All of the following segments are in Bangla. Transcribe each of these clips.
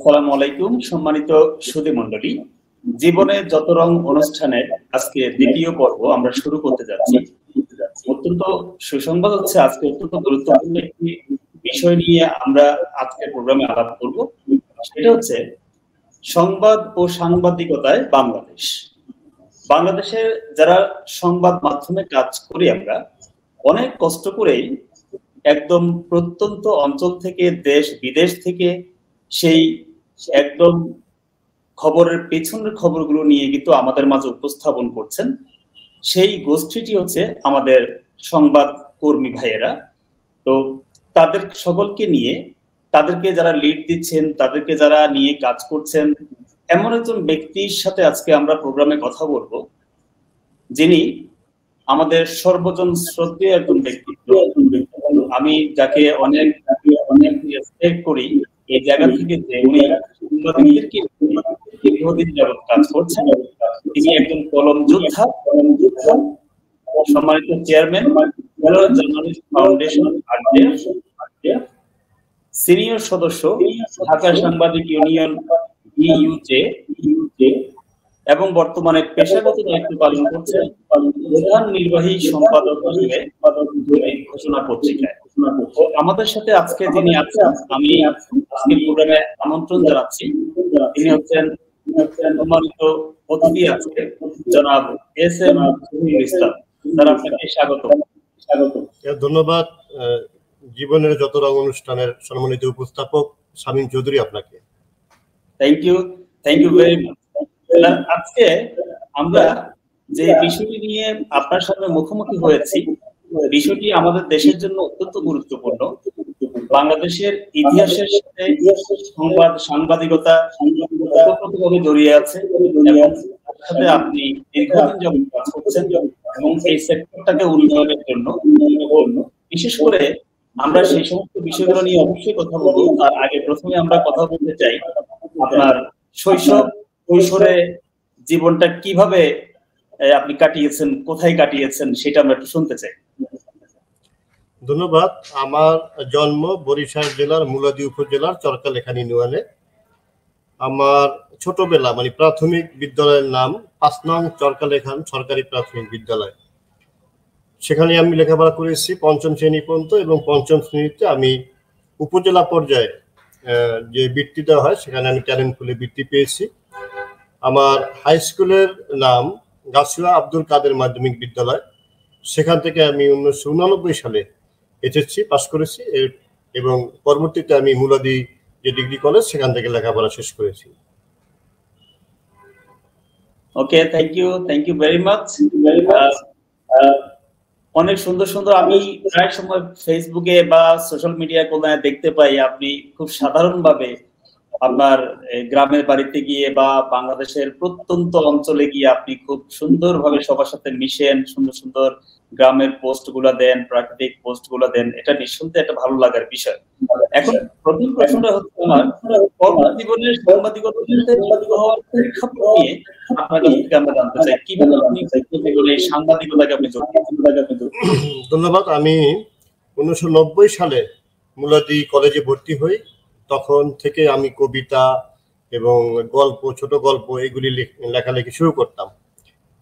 আসসালামু আলাইকুম সম্মানিত সুধী মণ্ডলী, জীবনে যত রং অনুষ্ঠানের আজকে দ্বিতীয় পর্ব আমরা শুরু করতে যাচ্ছি। অত্যন্ত সুসংবাদ হচ্ছে আজকে অত্যন্ত গুরুত্বপূর্ণ একটি বিষয় নিয়ে আমরা আজকের প্রোগ্রামে আলাপ করব। সেটা হচ্ছে সংবাদ ও সাংবাদিকতায় বাংলাদেশ। বাংলাদেশের যারা সংবাদ মাধ্যমে কাজ করি আমরা অনেক কষ্ট করেই একদম প্রত্যন্ত অঞ্চল থেকে দেশ বিদেশ থেকে সেই একদম খবরের পেছনের খবরগুলো নিয়ে কিন্তু আমাদের মাঝে উপস্থাপন করছেন। সেই গোষ্ঠীটি হচ্ছে আমাদের সংবাদ কর্মী ভাইয়েরা। তো তাদের সকলকে নিয়ে, তাদেরকে যারা লিড দিচ্ছেন, তাদেরকে যারা নিয়ে কাজ করছেন, এমন একজন ব্যক্তির সাথে আজকে আমরা প্রোগ্রামে কথা বলবো, যিনি আমাদের সর্বজন শ্রদ্ধেয় একজন ব্যক্তিত্ব। আমি যাকে অনেক রেসপেক্ট করি, এই জায়গা থেকে যে উনি সাংবাদিকদেরকে দীর্ঘদিন যাবৎ কাজ করছেন। তিনি একজন কলম যোদ্ধা, সম্মানিত চেয়ারম্যান জার্নালিস্ট ফাউন্ডেশন সিনিয়র সদস্য ঢাকা সাংবাদিক ইউনিয়ন ইউজে এবং বর্তমানে পেশাগত দায়িত্ব পালন করছেন প্রধান নির্বাহী সম্পাদক হিসেবে ঘোষণা পত্রিকায়। আমাদের সাথে আজকে যিনি আছেন, আমি আজকের প্রোগ্রামে আমন্ত্রণ জানাচ্ছি। তিনি হচ্ছেন সম্মানিত অতিথি আজকে জনাব এস.এম. জহিরুল ইসলাম। স্যার, আপনাকে স্বাগত। ধন্যবাদ। জীবনের যত রং অনুষ্ঠানের সম্মানিত উপস্থাপক শামীম চৌধুরী, আপনাকে থ্যাংক ইউ ভেরি মাচ। আজকে আমরা যে বিষয়টি নিয়ে আপনার সামনে মুখোমুখি হয়েছি, বিষয়টি আমাদের দেশের জন্য অত্যন্ত গুরুত্বপূর্ণ। বাংলাদেশের ইতিহাসের সাথে সাংবাদিকতা ওতপ্রোতভাবে জড়িয়ে আছে এবং সাথে আপনি দীর্ঘদিন যাবত কাজ করছেন এবং এই সেক্টরটাকে উন্নয়নের জন্য বিশেষ করে আমরা সেই সমস্ত বিষয়গুলো নিয়ে অবশ্যই কথা বলবো। তার আগে প্রথমে আমরা কথা বলতে চাই আপনার শৈশব কৈশোরে জীবনটা কিভাবে আপনি কাটিয়েছেন, কোথায় কাটিয়েছেন, সেটা আমরা একটু শুনতে চাই। ধন্যবাদ। আমার জন্ম বরিশাল জেলার মুলাদী উপজেলার চরকালেখান ইউনিয়নে। আমার ছোটবেলা মানে প্রাথমিক বিদ্যালয়ের নাম ৫ নং চরকালেখান সরকারি প্রাথমিক বিদ্যালয়। সেখানে আমি লেখাপড়া করেছি ৫ম শ্রেণী পর্যন্ত এবং ৫ম শ্রেণীতে আমি উপজেলা পর্যায়ে যে বৃত্তি দেওয়া হয় সেখানে আমি ট্যালেন্ট পুলে বৃত্তি পেয়েছি। আমার হাই স্কুলের নাম গাছুয়া আব্দুল কাদের মাধ্যমিক বিদ্যালয়। সেখান থেকে আমি ১৯৮৯ সালে এইচএসসি পাস করেছি এবং পরবর্তীতে আমি মুলাদী যে ডিগ্রি কলেজ সেখান থেকে লেখাপড়া শেষ করেছি। ওকে, থ্যাংক ইউ ভেরি মাচ। অনেক সুন্দর সুন্দর, আমি প্রায় সময় ফেসবুকে বা সোশ্যাল মিডিয়া কোথায় দেখতে পাই আপনি খুব সাধারণভাবে আপনার গ্রামের বাড়িতে গিয়ে বা বাংলাদেশের প্রত্যন্ত অঞ্চলে গিয়ে আপনি খুব সুন্দরভাবে সবার সাথে মিশেন, সুন্দর সুন্দর গ্রামের পোস্ট গুলা দেন, প্রাকৃতিক পোস্ট গুলা দেন। এটা নিঃসন্দেহে একটা ভালো লাগার বিষয়। এখন প্রথম প্রশ্নটা হচ্ছে আমার কর্মজীবনের সাংবাদিকতা হওয়ার প্রেক্ষাপট নিয়ে আপনার কাছ থেকে আমরা জানতে চাই কিভাবে আপনি সাংবাদিকতাকে আপনি যোগ দিয়েছেন। ধন্যবাদ। আমি ১৯৯০ সালে মুলাদী কলেজে ভর্তি হই। তখন থেকে আমি কবিতা এবং গল্প, ছোট গল্প এগুলি লেখালেখি শুরু করতাম।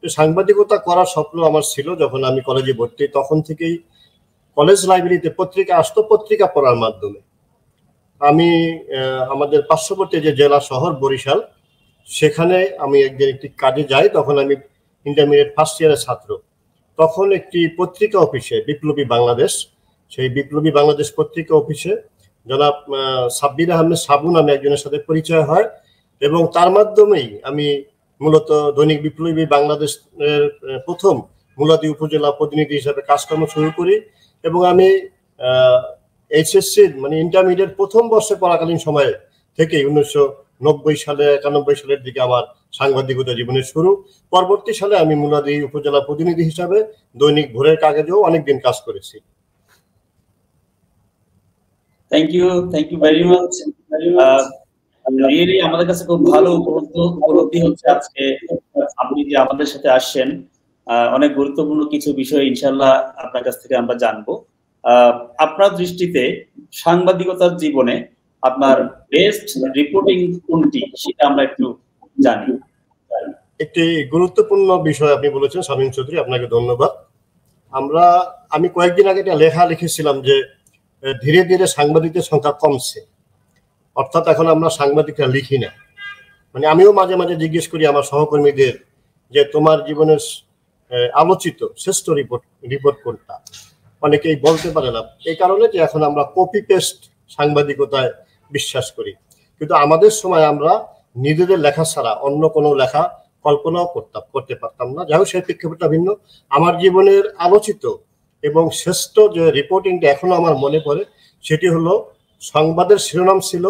সাংবাদিকতা করার স্বপ্ন আমার ছিল যখন আমি কলেজে ভর্তি। তখন থেকেই কলেজ লাইব্রেরিতে পত্রিকা আসতো, পত্রিকা পড়ার মাধ্যমে আমি আমাদের পার্শ্ববর্তী যে জেলা শহর বরিশাল, সেখানে আমি একটি কাজে যাই। তখন আমি ইন্টারমিডিয়েট ফার্স্ট ইয়ারের ছাত্র। তখন একটি পত্রিকা অফিসে বিপ্লবী বাংলাদেশ, সেই বিপ্লবী বাংলাদেশ পত্রিকা অফিসে জনাব সাব্বির আহমেদ সাবু নামে একজনের সাথে পরিচয় হয় এবং তার মাধ্যমেই আমি মূলত দৈনিক বিপ্লবী বাংলাদেশের প্রথম মুলাদী উপজেলা প্রতিনিধি হিসাবে কাজকর্ম শুরু করি এবং আমি এইচএসসির মানে ইন্টারমিডিয়েট প্রথম বর্ষে পড়াকালীন সময়ে থেকেই ১৯৯০ সালে ৯১ সালের দিকে আমার সাংবাদিকতা জীবনের শুরু। পরবর্তী সালে আমি মুলাদী উপজেলা প্রতিনিধি হিসাবে দৈনিক ভোরের কাগজেও অনেকদিন কাজ করেছি। Thank you very much. Really আমাদের কাছে খুব ভালো উপলব্ধি হচ্ছে আজকে আপনি যে আমাদের সাথে আসছেন। অনেক গুরুত্বপূর্ণ কিছু বিষয় ইনশাআল্লাহ আপনার কাছ থেকে আমরা জানবো। আপনার দৃষ্টিতে সাংবাদিকতার জীবনে আপনার বেস্ট রিপোর্টিং কোনটি সেটা আমরা একটু জানি। একটি গুরুত্বপূর্ণ বিষয় আপনি বলেছেন শামীম চৌধুরী, আপনাকে ধন্যবাদ। আমি কয়েকদিন আগে একটা লেখা লিখেছিলাম যে ধীরে ধীরে সাংবাদিকদের সংখ্যা কমছে, অর্থাৎ এখন আমরা সাংবাদিকরা লিখি না। মানে আমিও মাঝে মাঝে জিজ্ঞেস করি আমার সহকর্মীদের যে তোমার জীবনের আলোচিত শ্রেষ্ঠ রিপোর্ট কোনটা, অনেকেই বলতে পারে না। এই কারণে যে এখন আমরা কপি পেস্ট সাংবাদিকতায় বিশ্বাস করি, কিন্তু আমাদের সময় আমরা নিজেদের লেখা ছাড়া অন্য কোনো লেখা কল্পনাও করতে পারতাম না। যাই হোক, সেই প্রেক্ষাপটটা ভিন্ন। আমার জীবনের আলোচিত এবং শ্রেষ্ঠ যে রিপোর্টিংটা এখনো আমার মনে পড়ে সেটি হলো সংবাদের শিরোনাম ছিল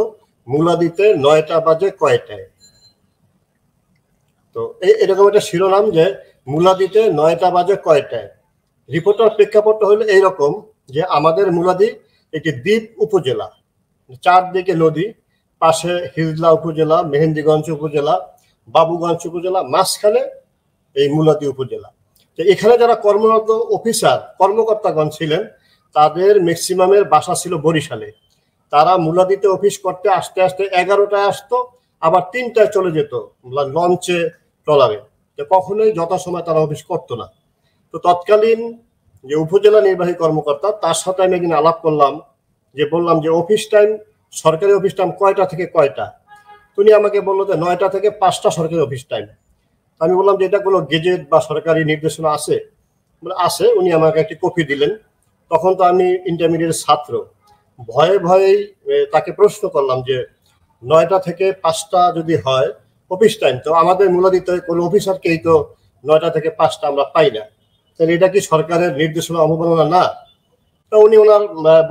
মুলাদিতে 9টা বাজে কয়টায়। তো এরকম একটা শিরোনাম যে মুলাদিতে 9টা বাজে কয়টায়। রিপোর্টার প্রেক্ষাপটটা হলো এইরকম যে আমাদের মুলাদি একটি দ্বীপ উপজেলা, চারদিকে নদী, পাশে হিজলা উপজেলা, মেহেন্দিগঞ্জ উপজেলা, বাবুগঞ্জ উপজেলা, মাঝখানে এই মুলাদি উপজেলা। তো এখানে যারা কর্মরত অফিসার কর্মকর্তাগণ ছিলেন তাদের ম্যাক্সিমামের বাসা ছিল বরিশালে। তারা মুলাদিতে অফিস করতে আসতে আসতে 11টায় আসতো, আবার 3টায় চলে যেত লঞ্চে ট্রলারে। তো কখনোই যথাসময় তারা অফিস করতো না। তো তৎকালীন যে উপজেলা নির্বাহী কর্মকর্তা তার সাথে আমি একদিন আলাপ করলাম, বললাম যে অফিস টাইম, সরকারি অফিস টাইম কয়টা থেকে কয়টা? উনি আমাকে বললো যে 9টা থেকে 5টা সরকারি অফিস টাইম। আমি বললাম যে এটা কোনো গেজেট বা সরকারি নির্দেশনা আছে? আছে। উনি আমাকে একটি কপি দিলেন। তখন তো আমি ইন্টারমিডিয়েট ছাত্র, ভয়ে ভয়েই তাকে প্রশ্ন করলাম যে 9টা থেকে 5টা যদি হয় অফিস টাইম, তো আমাদের মুলাদিতে কোনো অফিসারকেই তো 9টা থেকে 5টা আমরা পাই না, তাহলে এটা কি সরকারের নির্দেশনা অবমাননা না? তো উনি ওনার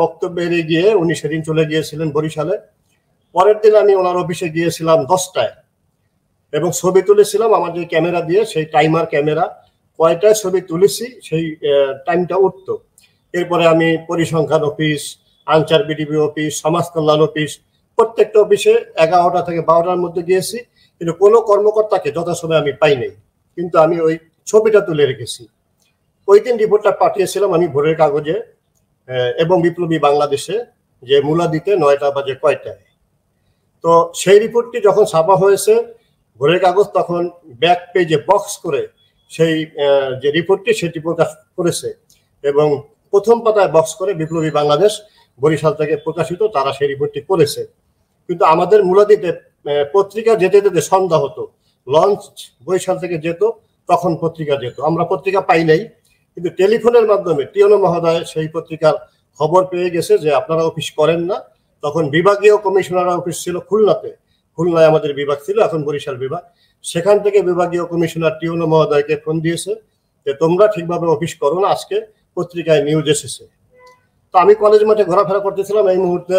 বক্তব্যে গিয়ে উনি সেদিন চলে গিয়েছিলেন বরিশালে। পরের দিন আমি ওনার অফিসে গিয়েছিলাম 10টায় এবং ছবি তুলেছিলাম আমার যে ক্যামেরা দিয়ে, সেই টাইমার ক্যামেরা, কয়টায় ছবি তুলেছি সেই টাইমটা উঠতো। এরপরে আমি পরিসংখ্যান অফিস, আনসার বিডিপি অফিস, সমাজ কল্যাণ অফিস, প্রত্যেকটা অফিসে 11টা থেকে 12টার মধ্যে গিয়েছি, কিন্তু কোনো কর্মকর্তাকে যথাসময়ে আমি পাই নাই, কিন্তু আমি ওই ছবিটা তুলে রেখেছি। ওই দিন রিপোর্টটা পাঠিয়েছিলাম আমি ভোরের কাগজে এবং বিপ্লবী বাংলাদেশে, যে মুলাদিতে 9টা বাজে কয়টায়। তো সেই রিপোর্টটি যখন ছাপা হয়েছে ভোরের কাগজ, তখন ব্যাক পেজে বক্স করে সেই যে রিপোর্টটি সেটি প্রকাশ করেছে এবং প্রথম পাতায় বক্স করে বিপ্লবী বাংলাদেশ বরিশাল থেকে প্রকাশিত, তারা সেই রিপোর্টটি করেছে। কিন্তু আমাদের মুলাদিতে পত্রিকা যেতে যেতে সন্ধ্যা হতো, লঞ্চ বরিশাল থেকে যেত, তখন পত্রিকা যেত। আমরা পত্রিকা পাই নাই, কিন্তু টেলিফোনের মাধ্যমে টিওনো মহোদয় সেই পত্রিকার খবর পেয়ে গেছে যে আপনারা অফিস করেন না। তখন বিভাগীয় কমিশনার অফিস ছিল খুলনাতে, খুলনায় আমাদের বিভাগ ছিল, এখন বরিশাল বিভাগ। সেখান থেকে বিভাগীয় কমিশনার টিওনো মহোদয়কে ফোন দিয়েছে যে তোমরা ঠিকভাবে অফিস করো না, আজকে পত্রিকায় নিউজ এসেছে। তো আমি কলেজ মাঠে ঘোরাফেরা করতেছিলাম, এই মুহূর্তে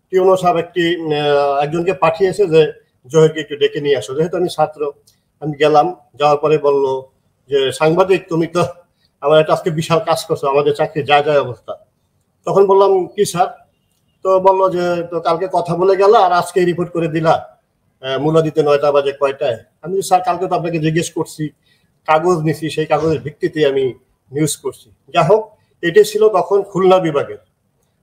টিওনো সাহেব একজনকে পাঠিয়েছে যে জহিরকে একটু ডেকে নিয়ে আসো। যেহেতু আমি ছাত্র, আমি গেলাম। যাওয়ার পরে বলল যে সাংবাদিক, তুমি তো আমার একটা আজকে বিশাল কাজ করছো, আমাদের চাকরি যায় অবস্থা। তখন বললাম কি স্যার? তো বললো যে তো কালকে কথা বলে গেল আর আজকে রিপোর্ট করে দিলা মুলাদিতে 9টা বাজে কয়টায়। আমি স্যার কালকে তো আপনাকে জিজ্ঞেস করছি, কাগজ নিছি, সেই কাগজের ভিত্তিতে আমি নিউজ করছি। যাই হোক, এটি ছিল তখন খুলনা বিভাগের,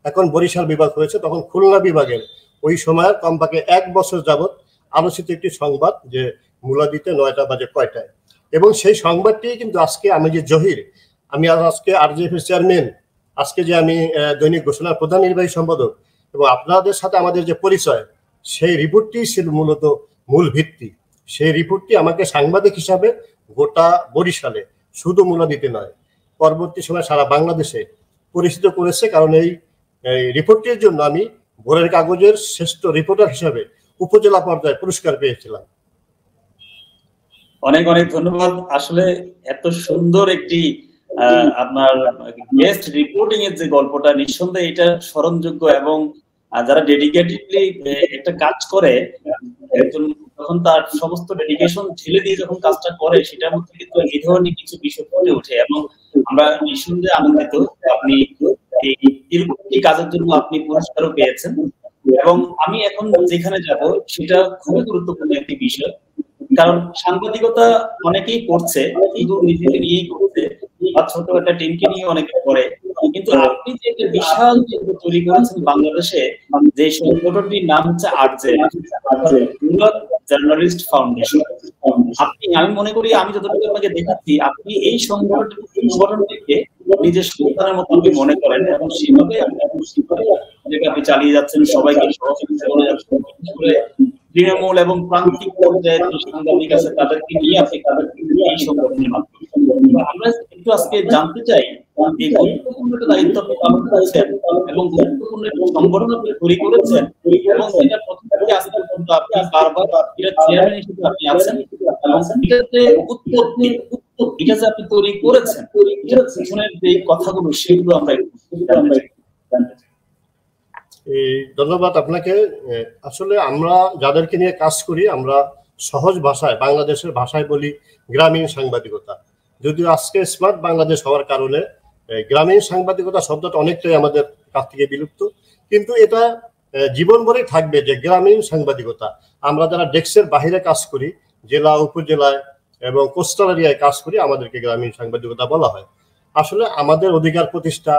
এখন বরিশাল বিভাগ হয়েছে। তখন খুলনা বিভাগের ওই সময়ের কমপক্ষে 1 বছর যাবৎ আলোচিত একটি সংবাদ যে মুলাদিতে 9টা বাজে কয়টায়। এবং সেই সংবাদটি কিন্তু আজকে আমি যে জহির, আমি আজকে RJF এর চেয়ারম্যান, আজকে যে আমি দৈনিক ঘোষণার প্রধান নির্বাহী সম্পাদক, এবং আপনাদের সাথে আমাদের যে পরিচয়, সেই রিপোর্টটি ছিল মূলত মূল ভিত্তি। সেই রিপোর্টটি আমাকে সাংবাদিক হিসাবে গোটা বরিশালে, শুধু মুলাদিতে নয়, পরবর্তী সময় সারা বাংলাদেশে পরিচিত করেছে। কারণ এই রিপোর্টটির জন্য আমি ভোরের কাগজের শ্রেষ্ঠ রিপোর্টার হিসাবে উপজেলা পর্যায়ে পুরস্কার পেয়েছিলাম। অনেক অনেক ধন্যবাদ। আসলে এত সুন্দর একটি আপনার বেস্ট রিপোর্টিং এর যে গল্পটা, নিঃসন্দেহে এটা স্মরণযোগ্য এবং যারা ডেডিকেটেডলি একটা কাজ করে, একজন যখন তার সমস্ত ডেডিকেশন ঢেলে দিয়ে যখন কাজটা করে, সেটার মধ্যে কিন্তু এই ধরনের কিছু বিষয় ফুটে ওঠে এবং আমরা নিঃসন্দেহে আনন্দিত আপনি এই কাজের জন্য আপনি পুরস্কারও পেয়েছেন। এবং আমি এখন যেখানে যাব সেটা খুবই গুরুত্বপূর্ণ একটি বিষয়, কারণ সাংবাদিকতা অনেকেই করছে, শুধু নিজেকে নিয়েই করছে বা ছোট একটা টিমকে নিয়ে অনেকে করে, কিন্তু আপনি যে একটা বিশাল তৈরি করেছেন বাংলাদেশে, যে সংগঠনটির নাম হচ্ছে আরজে, রুরাল জার্নালিস্ট ফাউন্ডেশন। আমি মনে করি, আমি যতটুকু আপনাকে দেখাচ্ছি, আপনি এই সংগঠনটিকে নিজের সন্তানের মতো আপনি মনে করেন এবং সেভাবে আপনি চালিয়ে যাচ্ছেন, সবাইকে সহযোগিতা করে যাচ্ছেন। তৃণমূল এবং প্রান্তিক পর্যায়ে যে সাংবাদিক আছে তাদেরকে নিয়ে আপনি এই সংগঠনের মাধ্যমে আমরা একটু আজকে জানতে চাই, এই গুরুত্বপূর্ণ একটা দায়িত্ব আপনি পালন করেছেন এবং গুরুত্বপূর্ণ একটা সংগঠন আপনি তৈরি করেছেন, এবং এটা প্রথম থেকে আজ পর্যন্ত আপনি বারবার এটা চেয়ারম্যান হিসেবে আপনি আছেন, এবং এটাতে উৎপত্তি এটা যে আপনি তৈরি করেছেন, এটার পিছনের যে কথাগুলো সেগুলো আমরা জানতে চাই। ধন্যবাদ আপনাকে। আসলে আমরা যাদেরকে নিয়ে কাজ করি, আমরা সহজ ভাষায়, বাংলাদেশের ভাষায় বলি গ্রামীণ সাংবাদিকতা। যদিও আজকে স্মার্ট বাংলাদেশ হওয়ার কারণে গ্রামীণ সাংবাদিকতা শব্দটা অনেকটাই আমাদের কাছ থেকে বিলুপ্ত, কিন্তু এটা জীবনভরেই থাকবে যে গ্রামীণ সাংবাদিকতা। আমরা যারা ডেস্কের বাহিরে কাজ করি, জেলা উপজেলায় এবং কোস্টাল এরিয়ায় কাজ করি, আমাদেরকে গ্রামীণ সাংবাদিকতা বলা হয়। আসলে আমাদের অধিকার প্রতিষ্ঠা,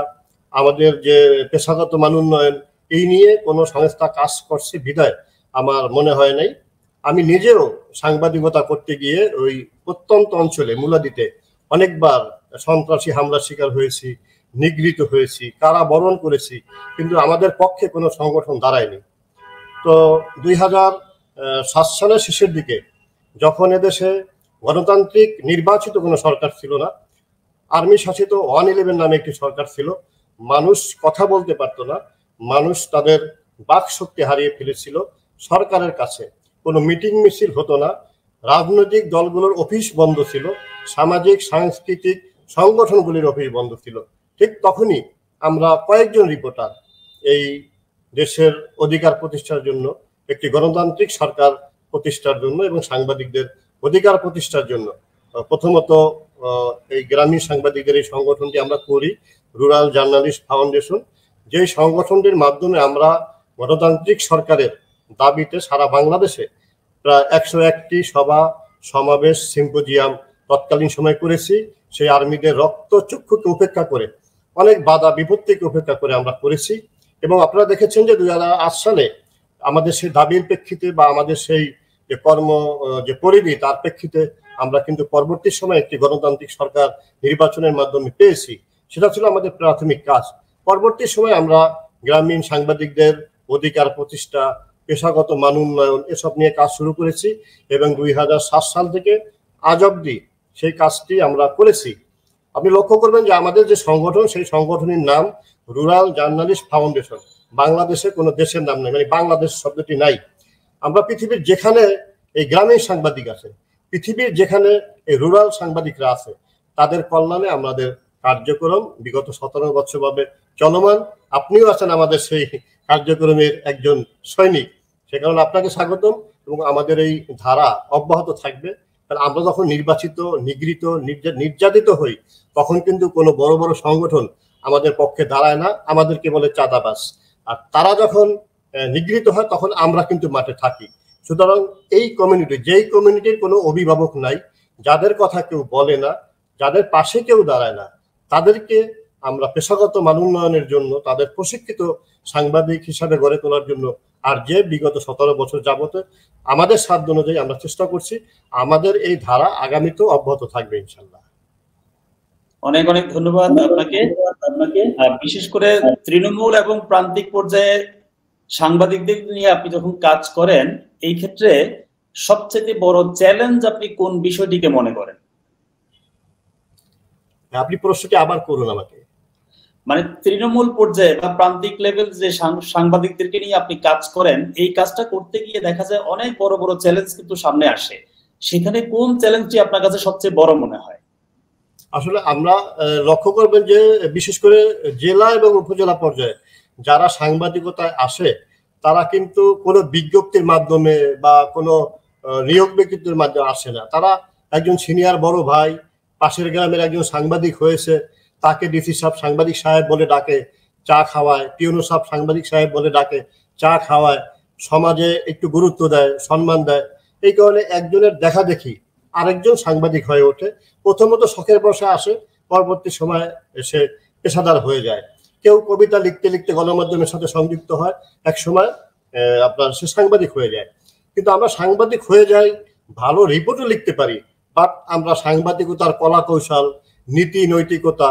আমাদের যে পেশাগত মান উন্নয়ন, এই নিয়ে কোনো সংস্থা কাজ করছে বিধায় আমার মনে হয় নাই। আমি নিজেও সাংবাদিকতা করতে গিয়ে ওই প্রত্যন্ত অঞ্চলে মুলাদিতে অনেকবার সন্ত্রাসী হামলার শিকার হয়েছি, নিগৃহীত হয়েছি, কারাবরণ করেছি, কিন্তু আমাদের পক্ষে কোনো সংগঠন দাঁড়ায়নি। তো 2007 সালের শেষের দিকে, যখন এদেশে গণতান্ত্রিক নির্বাচিত কোনো সরকার ছিল না, আর্মি শাসিত 111 নামে একটি সরকার ছিল, মানুষ কথা বলতে পারতো না, মানুষ তাদের বাক শক্তি হারিয়ে ফেলেছিল, সরকারের কাছে কোনো মিটিং মিছিল হতো না, রাজনৈতিক দলগুলোর অফিস বন্ধ ছিল, সামাজিক সাংস্কৃতিক সংগঠনগুলির অফিস বন্ধ ছিল। ঠিক তখনই আমরা কয়েকজন রিপোর্টার এই দেশের অধিকার প্রতিষ্ঠার জন্য, একটি গণতান্ত্রিক সরকার প্রতিষ্ঠার জন্য এবং সাংবাদিকদের অধিকার প্রতিষ্ঠার জন্য, প্রথমত এই গ্রামীণ সাংবাদিকদের এই সংগঠনটি আমরা করি, রুরাল জার্নালিস্ট ফাউন্ডেশন। যেই সংগঠনটির মাধ্যমে আমরা গণতান্ত্রিক সরকারের দাবিতে সারা বাংলাদেশে প্রায় 101টি সভা, সমাবেশ, সিম্পোজিয়াম তৎকালীন সময় করেছি। সেই আর্মিদের রক্ত চক্ষুকে উপেক্ষা করে, অনেক বাধা বিপত্তিকে উপেক্ষা করে আমরা করেছি। এবং আপনারা দেখেছেন যে 2008 সালে আমাদের সেই দাবির প্রেক্ষিতে বা আমাদের সেই যে যে পরিধি, তার প্রেক্ষিতে আমরা কিন্তু পরবর্তী সময় একটি গণতান্ত্রিক সরকার নির্বাচনের মাধ্যমে পেয়েছি। সেটা ছিল আমাদের প্রাথমিক কাজ। পরবর্তী সময় আমরা গ্রামীণ সাংবাদিকদের অধিকার প্রতিষ্ঠা, পেশাগত মান উন্নয়ন, এসব নিয়ে কাজ শুরু করেছি এবং 2007 সাল থেকে আজ অব্দি সেই কাজটি আমরা করেছি। আপনি লক্ষ্য করবেন যে আমাদের যে সংগঠন, সেই সংগঠনের নাম রুরাল জার্নালিস্ট ফাউন্ডেশন। বাংলাদেশে কোনো দেশের নাম নেই, মানে বাংলাদেশ শব্দটি নাই। আমরা পৃথিবীর যেখানে এই গ্রামীণ সাংবাদিক আছে, পৃথিবীর যেখানে এই রুরাল সাংবাদিকরা আছে, তাদের কল্যাণে আমাদের কার্যক্রম বিগত 17 বছর ভাবে চলমান। আপনিও আছেন আমাদের সেই কার্যক্রমের একজন সৈনিক, সে কারণে আপনাকে স্বাগতম এবং আমাদের এই ধারা অব্যাহত থাকবে। আমরা যখন নির্বাচিত, নিগৃহীত, নির্যাতিত হই, তখন কিন্তু কোনো বড় বড় সংগঠন আমাদের পক্ষে দাঁড়ায় না, আমাদেরকে বলে চাঁদাবাজ। আর তারা যখন নিগৃহীত হয়, তখন আমরা কিন্তু মাঠে থাকি। সুতরাং এই কমিউনিটি, যেই কমিউনিটির কোনো অভিভাবক নাই, যাদের কথা কেউ বলে না, যাদের পাশে কেউ দাঁড়ায় না, তাদেরকে আমরা পেশাগত মান উন্নয়নের জন্য, তাদের প্রশিক্ষিত সাংবাদিক হিসাবে গড়ে তোলার জন্য আর যে বিগত 17 বছর যাবতে আমাদের সাধ্য অনুযায়ী আমরা চেষ্টা করছি। আমাদের এই ধারা আগামীতেও অব্যাহত থাকবে ইনশাল্লাহ। অনেক অনেক ধন্যবাদ আপনাকে। বিশেষ করে তৃণমূল এবং প্রান্তিক পর্যায়ে সাংবাদিকদের নিয়ে আপনি যখন কাজ করেন, এই ক্ষেত্রে সবচেয়ে বড় চ্যালেঞ্জ আপনি কোন বিষয়টিকে মনে করেন? আপনি প্রশ্নটি আবার করুন আমাকে। মানে তৃণমূল পর্যায়ে বা প্রান্তিক লেভেল যে সাংবাদিকদেরকে নিয়ে আপনি কাজ করেন, এই কাজটা করতে গিয়ে দেখা যায় অনেক বড় বড় চ্যালেঞ্জ কিন্তু সামনে আসে। সেখানে কোন চ্যালেঞ্জটি আপনার কাছে সবচেয়ে বড় মনে হয়? আসলে আমরা লক্ষ্য করবেন যে বিশেষ করে জেলা এবং উপজেলা পর্যায়ে যারা সাংবাদিকতায় আসে, তারা কিন্তু কোনো বিজ্ঞপ্তির মাধ্যমে বা কোনো নিয়োগ ব্যক্তিত্বের মাধ্যমে আসে না। তারা একজন সিনিয়র বড় ভাই, পাশের গ্রামের একজন সাংবাদিক হয়েছে, তাকে ডিসি সাহেব সাংবাদিক সাহেব বলে ডাকে, চা খাওয়ায়, পিওনো সাহেব সাংবাদিক সাহেব বলে ডাকে, চা খাওয়ায়, সমাজে একটু গুরুত্ব দেয়, সম্মান দেয়। এই কারণে একজনের দেখা দেখি আরেকজন সাংবাদিক হয়ে ওঠে। প্রথমত শখের বসে আসে, পরবর্তী সময় এসে পেশাদার হয়ে যায়। কেউ কবিতা লিখতে লিখতে গণমাধ্যমের সাথে সংযুক্ত হয়, একসময় আপনার সে সাংবাদিক হয়ে যায়। কিন্তু আমরা সাংবাদিক হয়ে যাই, ভালো রিপোর্টও লিখতে পারি, বাট আমরা সাংবাদিকতার কলা কৌশল, নীতি নৈতিকতা,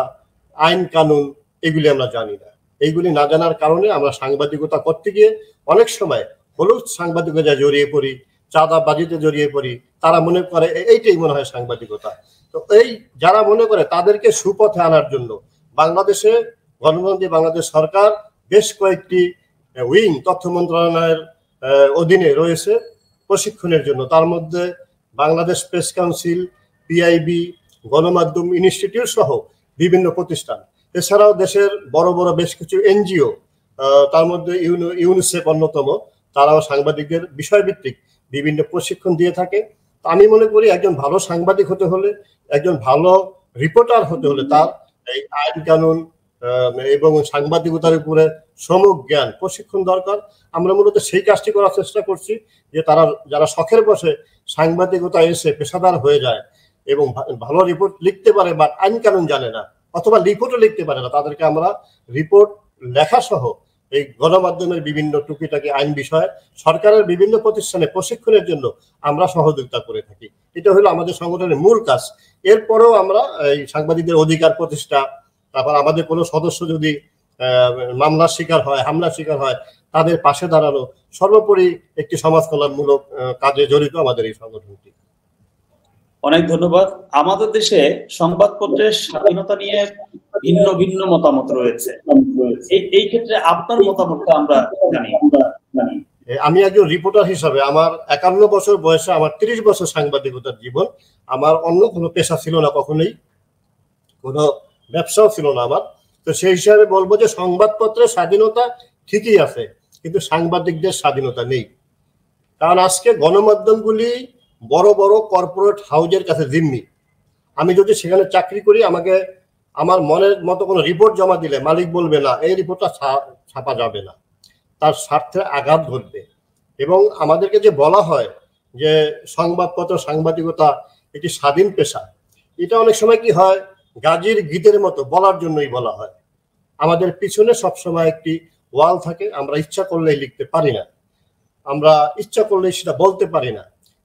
আইন কানুন এগুলি আমরা জানি না। এইগুলি না জানার কারণে আমরা সাংবাদিকতা করতে গিয়ে অনেক সময় হলুদ সাংবাদিকতা জড়িয়ে পড়ি, চাঁদাবাজিতে জড়িয়ে পড়ি। তারা মনে করে এইটাই মনে হয় সাংবাদিকতা। তো এই যারা মনে করে তাদেরকে সুপথে আনার জন্য বাংলাদেশে গণতন্ত্রী বাংলাদেশ সরকার বেশ কয়েকটি উইং তথ্য মন্ত্রণালয়ের অধীনে রয়েছে প্রশিক্ষণের জন্য। তার মধ্যে বাংলাদেশ প্রেস কাউন্সিল, পিআইবি, গণমাধ্যম ইনস্টিটিউট সহ বিভিন্ন প্রতিষ্ঠান, এছাড়াও দেশের বড় বড় বেশ কিছু এনজিও, তার মধ্যে ইউনিসেফ অন্যতম, তারাও সাংবাদিকদের বিষয়ভিত্তিক বিভিন্ন প্রশিক্ষণ দিয়ে থাকে। আমি মনে করি একজন ভালো সাংবাদিক হতে হলে, একজন ভালো রিপোর্টার হতে হলে তার এই আইন কানুন এবং সাংবাদিকতার উপরে সম্যক জ্ঞান প্রশিক্ষণ দরকার। আমরা মূলত সেই কাজটি করার চেষ্টা করছি যে তারা যারা শখের বসে সাংবাদিকতা এসে পেশাদার হয়ে যায় এবং ভালো রিপোর্ট লিখতে পারে বা আইন কানুন জানে না অথবা রিপোর্টও লিখতে পারে না, তাদেরকে আমরা রিপোর্ট লেখা সহ এই গণমাধ্যমের বিভিন্ন টুকিটাকি আইন বিষয়ে সরকারের বিভিন্ন প্রতিষ্ঠানে প্রশিক্ষণের জন্য আমরা সহযোগিতা করে থাকি। এটা হলো আমাদের সংগঠনের মূল কাজ। এরপরেও আমরা এই সাংবাদিকদের অধিকার প্রতিষ্ঠা, তারপর আমাদের কোনো সদস্য যদি মামলার শিকার হয়, হামলার শিকার হয়, তাদের পাশে দাঁড়ানো, সর্বোপরি একটি সমাজ কল্যাণমূলক কাজে জড়িত আমাদের এই সংগঠনটি। অনেক ধন্যবাদ। আমাদের দেশে সংবাদপত্রের স্বাধীনতা নিয়ে ভিন্ন ভিন্ন মতামত রয়েছে, এই ক্ষেত্রে আপনার মতামতটা আমরা জানি। আমি একজন রিপোর্টার হিসাবে আমার 51 বছর বয়সে আমার 30 বছর সাংবাদিকতার জীবন, আমার অন্য কোনো পেশা ছিল না, কখনোই কোনো ব্যবসাও ছিল না আমার। তো সেই হিসাবে বলবো যে সংবাদপত্রের স্বাধীনতা ঠিকই আছে, কিন্তু সাংবাদিকদের স্বাধীনতা নেই। কারণ আজকে গণমাধ্যমগুলি বড় বড় কর্পোরেট হাউজের কাছে জিম্মি। আমি যদি সেখানে চাকরি করি, আমাকে আমার মনের মতো কোনো রিপোর্ট জমা দিলে মালিক বলবে না এই রিপোর্টটা ছাপা যাবে না, তার স্বার্থে আঘাত ঘটবে। এবং আমাদেরকে যে বলা হয় যে সংবাদপত্র সাংবাদিকতা একটি স্বাধীন পেশা, এটা অনেক সময় কি হয় গাজীর গীতের মতো বলার জন্যই বলা হয়। আমাদের পিছনে সবসময় একটি ওয়াল থাকে, আমরা ইচ্ছা করলেই লিখতে পারি না, আমরা ইচ্ছা করলেই সেটা বলতে পারি না।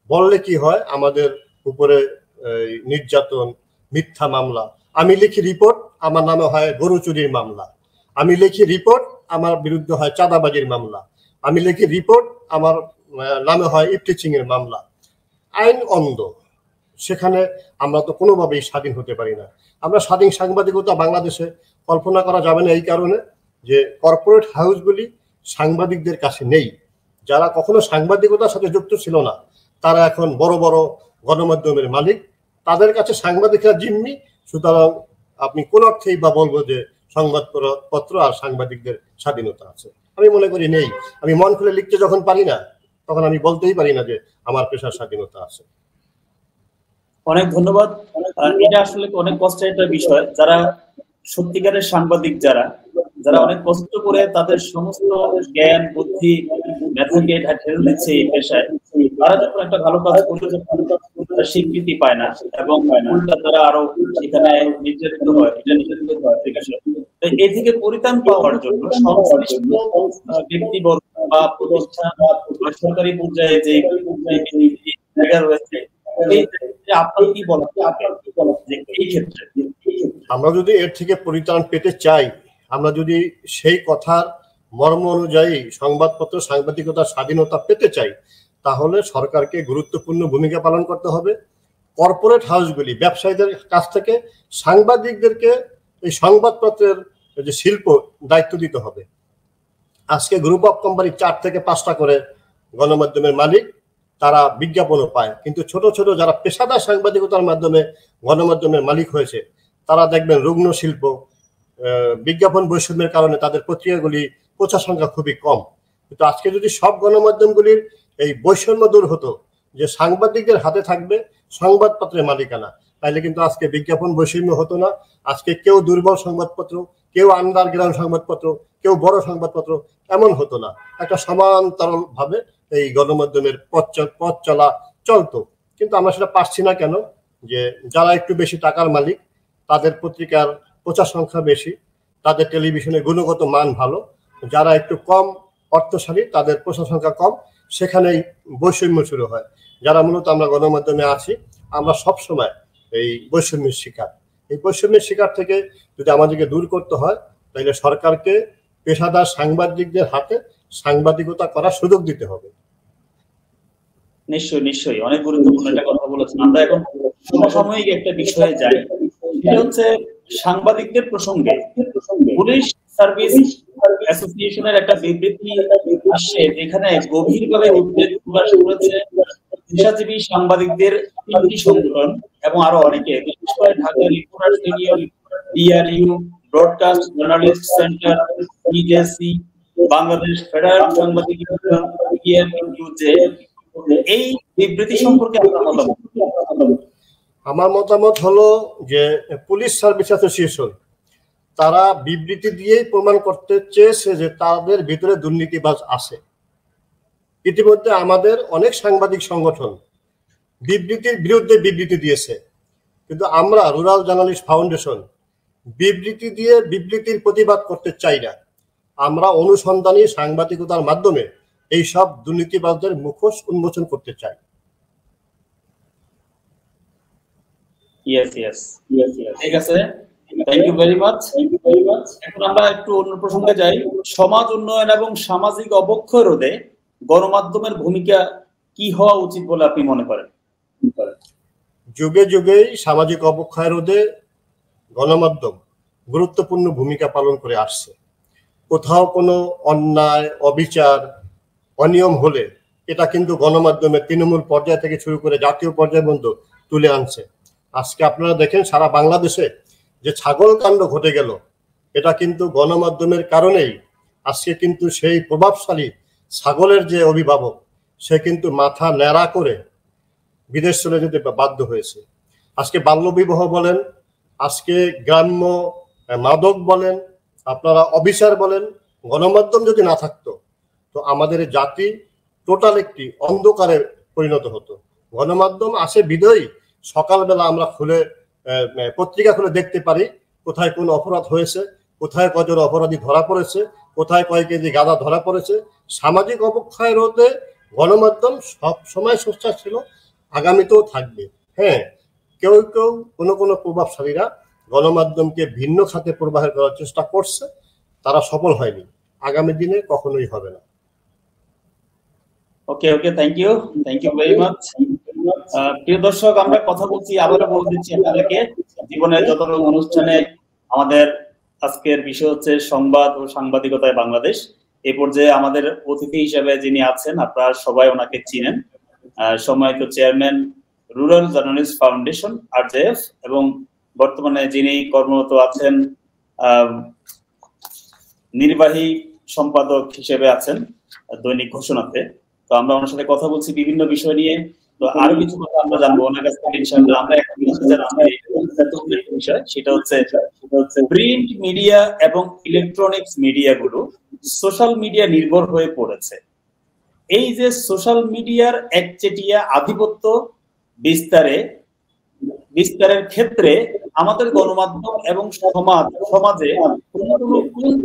বললে কি হয়, আমাদের উপরে নির্যাতন, মিথ্যা মামলা। আমি লিখি রিপোর্ট, আমার নামে হয় গরু চুরির মামলা। আমি লিখি রিপোর্ট, আমার বিরুদ্ধে হয় চাঁদাবাজির মামলা। আমি লিখি রিপোর্ট, আমার নামে হয় ইফটিচিং এর মামলা। আইন অন্ধ, সেখানে আমরা তো কোনোভাবেই স্বাধীন হতে পারি না। আমরা স্বাধীন সাংবাদিকতা বাংলাদেশে কল্পনা করা যাবে না এই কারণে যে কর্পোরেট হাউসগুলি সাংবাদিকদের কাছে নেই। যারা কখনো সাংবাদিকতার সাথে যুক্ত ছিল না, তারা এখন বড় বড় গণমাধ্যমের মালিক, তাদের কাছে সাংবাদিকরা জিম্মি। সুতরাং আপনি কোন অর্থেই বা বলবো যে সংবাদপত্র আর সাংবাদিকদের স্বাধীনতা আছে? আমি মনে করি নেই। আমি মন খুলে লিখতে যখন পারি না, তখন আমি বলতেই পারি না যে আমার পেশার স্বাধীনতা আছে। অনেক ধন্যবাদ। এটা আসলে অনেক কষ্টের একটা বিষয়। যারা সত্যিকারের সাংবাদিক, যারা অনেক কষ্ট করে তাদের সমস্ত জ্ঞান বুদ্ধি মেধাকে ঢেলে দিচ্ছে এই পেশায়, তারা যখন একটা ভালো কাজ করতে স্বীকৃতি পায় না এবং উল্টা তারা আরো সেখানে নির্যাতিত হয়, এটা নির্যাতিত হয়। এই থেকে পরিত্রাণ পাওয়ার জন্য সংশ্লিষ্ট ব্যক্তিবর্গ বা প্রতিষ্ঠান বা সরকারি পর্যায়ে যে জায়গা রয়েছে, আপনার কি বলা যে এই ক্ষেত্রে আমরা যদি এর থেকে পরিত্রাণ পেতে চাই, আমরা যদি সেই কথার মর্ম অনুযায়ী সংবাদপত্র সাংবাদিকতার স্বাধীনতা পেতে চাই, তাহলে সরকারকে গুরুত্বপূর্ণ ভূমিকা পালন করতে হবে। কর্পোরেট হাউসগুলি, ব্যবসায়ীদের কাছ থেকে সাংবাদিকদেরকে এই সংবাদপত্রের যে শিল্প দায়িত্ব দিতে হবে। আজকে গ্রুপ অফ কোম্পানি 4 থেকে 5টা করে গণমাধ্যমের মালিক, তারা বিজ্ঞাপনও পায়। কিন্তু ছোট ছোট যারা পেশাদার সাংবাদিকতার মাধ্যমে গণমাধ্যমের মালিক হয়েছে, তারা দেখবেন রুগ্ন শিল্প, বিজ্ঞাপন বৈষম্যের কারণে তাদের পত্রিকাগুলি প্রচার সংখ্যা খুবই কম। কিন্তু আজকে যদি সব গণমাধ্যমগুলির এই বৈষম্য দূর হতো, যে সাংবাদিকদের হাতে থাকবে সংবাদপত্রের মালিকানা, তাইলে কিন্তু আজকে বিজ্ঞাপন বৈষম্য হতো না। আজকে কেউ দুর্বল সংবাদপত্র, কেউ আন্ডারগ্রাউন্ড সংবাদপত্র, কেউ বড় সংবাদপত্র, এমন হতো না। একটা সমান্তরাল ভাবে এই গণমাধ্যমের পথ চলা চলতো। কিন্তু আমরা সেটা পারছি না কেন? যে যারা একটু বেশি টাকার মালিক, তাদের পত্রিকার প্রচার সংখ্যা বেশি, তাদের টেলিভিশনের গুণগত মান ভালো, যারা একটু কম অর্থশালী তাদের প্রচার সংখ্যা কম, সেখানেই বৈষম্য শুরু হয়। যারা মূলত আমরা গণমাধ্যমে আছি আমরা সবসময় এই বৈষম্যের শিকার। এই বৈষম্যের শিকার থেকে যদি আমাদেরকে দূর করতে হয় তাহলে সরকারকে পেশাদার সাংবাদিকদের হাতে সাংবাদিকতা করার সুযোগ দিতে হবে। নিশ্চয়ই নিশ্চয়ই, অনেক গুরুত্বপূর্ণ একটা কথা বলেছেন। আমরা এখন সমসাময়িক একটা বিষয়ে যাই, সেটা হচ্ছে সাংবাদিকদের প্রসঙ্গে পুলিশ সার্ভিস অ্যাসোসিয়েশনের একটা বিবৃতি আসছে, যেখানে গভীরভাবে উদ্বেগ প্রকাশ করেছে পেশাজীবী সাংবাদিকদের 3টি সংগঠন এবং আরো অনেকে, বিশেষ করে Dhaka reporters union, DRU, broadcast journalist centre, BJC, Bangladesh federal সাংবাদিক ইউনিয়ন, বিএমইউজে। এই বিবৃতি সম্পর্কে আপনার মতামত? আমার মতামত হলো যে পুলিশ সার্ভিস অ্যাসোসিয়েশন তারা বিবৃতি দিয়েই প্রমাণ করতে চেয়েছে যে তাদের ভিতরে দুর্নীতিবাজ আছে। ইতিমধ্যে আমাদের অনেক সাংবাদিক সংগঠন বিবৃতির বিরুদ্ধে বিবৃতি দিয়েছে, কিন্তু আমরা রুরাল জার্নালিস্ট ফাউন্ডেশন বিবৃতি দিয়ে বিবৃতির প্রতিবাদ করতে চাই না। আমরা অনুসন্ধানী সাংবাদিকতার মাধ্যমে এই সব দুর্নীতিবাজদের মুখোশ উন্মোচন করতে চাই। ঠিক আছে, থ্যাংক ইউ ভেরি মাচ। এখন আমরা একটু অন্য প্রসঙ্গে যাই। সমাজ উন্নয়ন এবং সামাজিক অবক্ষয় রোধে গণমাধ্যমের ভূমিকা কি হওয়া উচিত বলে আপনি মনে করেন? যুগে যুগেই সামাজিক অবক্ষয় রোধে গণমাধ্যম গুরুত্বপূর্ণ ভূমিকা পালন করে আসছে। কোথাও কোনো অন্যায়, অবিচার, অনিয়ম হলে এটা কিন্তু গণমাধ্যমের তৃণমূল পর্যায় থেকে শুরু করে জাতীয় পর্যায় পর্যন্ত তুলে আনছে। আজকে আপনারা দেখেন সারা বাংলাদেশে যে ছাগল কাণ্ড ঘটে গেল, এটা কিন্তু গণমাধ্যমের কারণেই। আজকে কিন্তু সেই প্রভাবশালী ছাগলের যে অভিভাবক, সে কিন্তু মাথা ন্যাড়া করে বিদেশ চলে যেতে বাধ্য হয়েছে। আজকে বাল্যবিবাহ বলেন, আজকে গ্রাম্য মাদক বলেন, আপনারা অবিচার বলেন, গণমাধ্যম যদি না থাকতো তো আমাদের জাতি টোটাল একটি অন্ধকারে পরিণত হতো। গণমাধ্যম আসে বিধেই সকালবেলা আমরা পত্রিকা খুলে দেখতে পারি কোথায় কোন অপরাধ হয়েছে, কোথায় কজন অপরাধী ধরা পড়েছে, কোথায় কয় কেজি গাঁজা ধরা পড়েছে। সামাজিক অবক্ষয় রোধে গণমাধ্যম সব সময় সোচ্চার ছিল, আগামীতেও থাকবে। হ্যাঁ, কেউ কেউ কোনো প্রভাবশালীরা গণমাধ্যমকে ভিন্ন খাতে প্রবাহ করার চেষ্টা করছে, তারা সফল হয়নি, আগামী দিনে কখনোই হবে না। ওকে, থ্যাংক ইউ ভেরি মাচ। প্রিয় দর্শক, আমরা কথা বলছি, আবারও বলে দিচ্ছি আপনাদেরকে, জীবনের যত অনুষ্ঠানে আমাদের আজকের বিষয় হচ্ছে সংবাদ ও সাংবাদিকতায় বাংলাদেশ। এই পর্যায়ে আমাদের অতিথি হিসেবে যিনি আছেন, আপনারা সবাই ওনাকে চিনেন, সম্মানিত chairman rural journalist foundation RJF, এবং বর্তমানে যিনি কর্মরত আছেন নির্বাহী সম্পাদক হিসেবে আছেন দৈনিক ঘোষণাতে। তো আমরা ওনার সাথে কথা বলছি বিভিন্ন বিষয় নিয়ে। তো আরো কিছু কথা আমরা জানবো ওনার কাছ থেকে ইনশাআল্লাহ। আমরা একটা বিষয়, সেটা হচ্ছে প্রিন্ট মিডিয়া এবং ইলেকট্রনিক্স মিডিয়াগুলো সোশ্যাল মিডিয়া নির্ভর হয়ে পড়েছে। এই যে সোশ্যাল মিডিয়ার একচেটিয়া আধিপত্য বিস্তারের ক্ষেত্রে আমাদের গণমাধ্যম এবং সমাজে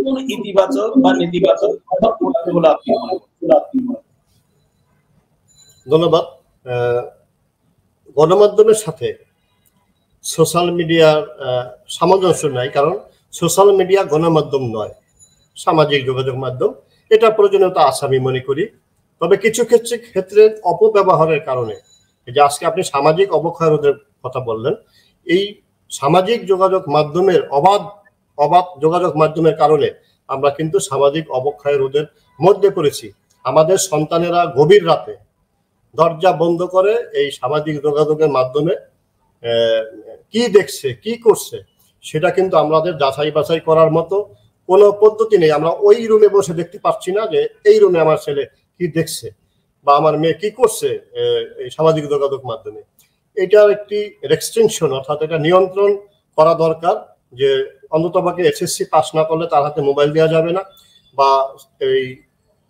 কোন ইতিবাচক বা নেতিবাচক প্রভাব পড়ছে বলে আপনি মনে করেন? ধন্যবাদ। গণমাধ্যমের সাথে সোশ্যাল মিডিয়ার সামঞ্জস্য নাই, কারণ সোশ্যাল মিডিয়া গণমাধ্যম নয়, সামাজিক যোগাযোগ মাধ্যম। এটা প্রয়োজনীয়তা আছে আমি মনে করি। তবে কিছু ক্ষেত্রে অপব্যবহারের কারণে, যে আজকে আপনি সামাজিক অবক্ষয় রোধের কথা বললেন, এই সামাজিক যোগাযোগ মাধ্যমের অবাধ যোগাযোগ মাধ্যমের কারণে আমরা কিন্তু সামাজিক অবক্ষয় রোধের মধ্যে পড়েছি। আমাদের সন্তানেরা গভীর রাতে দরজা বন্ধ করে এই সামাজিক যোগাযোগের মাধ্যমে কি দেখছে, কি করছে, সেটা কিন্তু আমাদের যাচাই বাছাই করার মতো কোনো পদ্ধতি নেই। আমরা ওই রুমে বসে দেখতে পাচ্ছি না যে এই রুমে আমার ছেলে কি দেখছে বা আমার মেয়ে কি করছে এই সামাজিক যোগাযোগ মাধ্যমে। এটার একটি রেস্ট্রিকশন, অর্থাৎ এটা নিয়ন্ত্রণ করা দরকার, যে অন্ততপক্ষে SSC পাস না করলে তার হাতে মোবাইল দেওয়া যাবে না, বা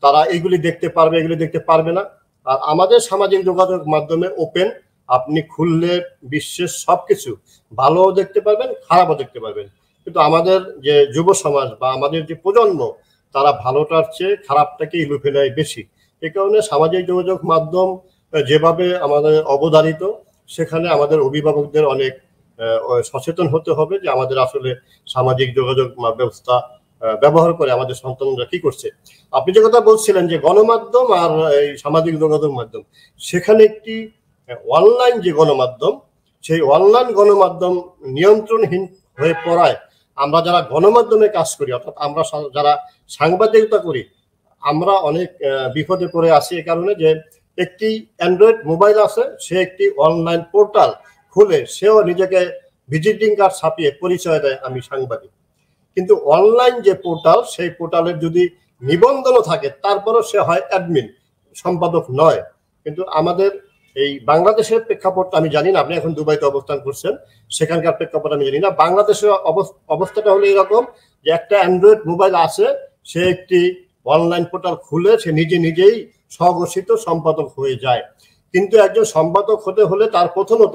তারা এইগুলি দেখতে পারবে, এগুলি দেখতে পারবে না। আর আমাদের সামাজিক যোগাযোগ মাধ্যমে ওপেন, আপনি খুললে বিশ্বের সবকিছু ভালোও দেখতে পারবেন, খারাপও দেখতে পারবেন। কিন্তু আমাদের যে যুব সমাজ বা আমাদের যে প্রজন্ম তারা ভালোটার চেয়ে খারাপটাকেই লুফে নেয় বেশি। এ কারণে সামাজিক যোগাযোগ মাধ্যম যেভাবে আমাদের অবধারিত, সেখানে আমাদের অভিভাবকদের অনেক সচেতন হতে হবে যে আমাদের আসলে সামাজিক যোগাযোগ ব্যবস্থা ব্যবহার করে আমাদের সন্তানরা কি করছে। আপনি যে কথা বলছিলেন যে গণমাধ্যম আর এই সামাজিক যোগাযোগ মাধ্যম, সেখানে একটি অনলাইন যে গণমাধ্যম, সেই অনলাইন গণমাধ্যম নিয়ন্ত্রণহীন হয়ে পড়ায় আমরা যারা গণমাধ্যমে কাজ করি, অর্থাৎ আমরা যারা সাংবাদিকতা করি, আমরা অনেক বিপদে পড়ে আছি। এই কারণে যে একটি অ্যান্ড্রয়েড মোবাইল আছে, সে একটি অনলাইন পোর্টাল খুলে সেও নিজেকে ভিজিটিং কার্ড ছাপিয়ে পরিচয় দেয় আমি সাংবাদিক। কিন্তু অনলাইন যে পোর্টাল, সেই পোর্টালের যদি নিবন্ধনও থাকে, তারপরও সে হয় অ্যাডমিন, সম্পাদক নয়। কিন্তু আমাদের এই বাংলাদেশের প্রেক্ষাপটটা আমি জানি না, আপনি এখন দুবাইতে অবস্থান করছেন, সেখানকার প্রেক্ষাপট আমি জানি না। বাংলাদেশের অবস্থাটা হলো এরকম যে একটা অ্যান্ড্রয়েড মোবাইল আছে, সে একটি অনলাইন পোর্টাল খুলে সে নিজেই স্বঘোষিত সম্পাদক হয়ে যায়। কিন্তু একজন সম্পাদক হতে হলে তার প্রথমত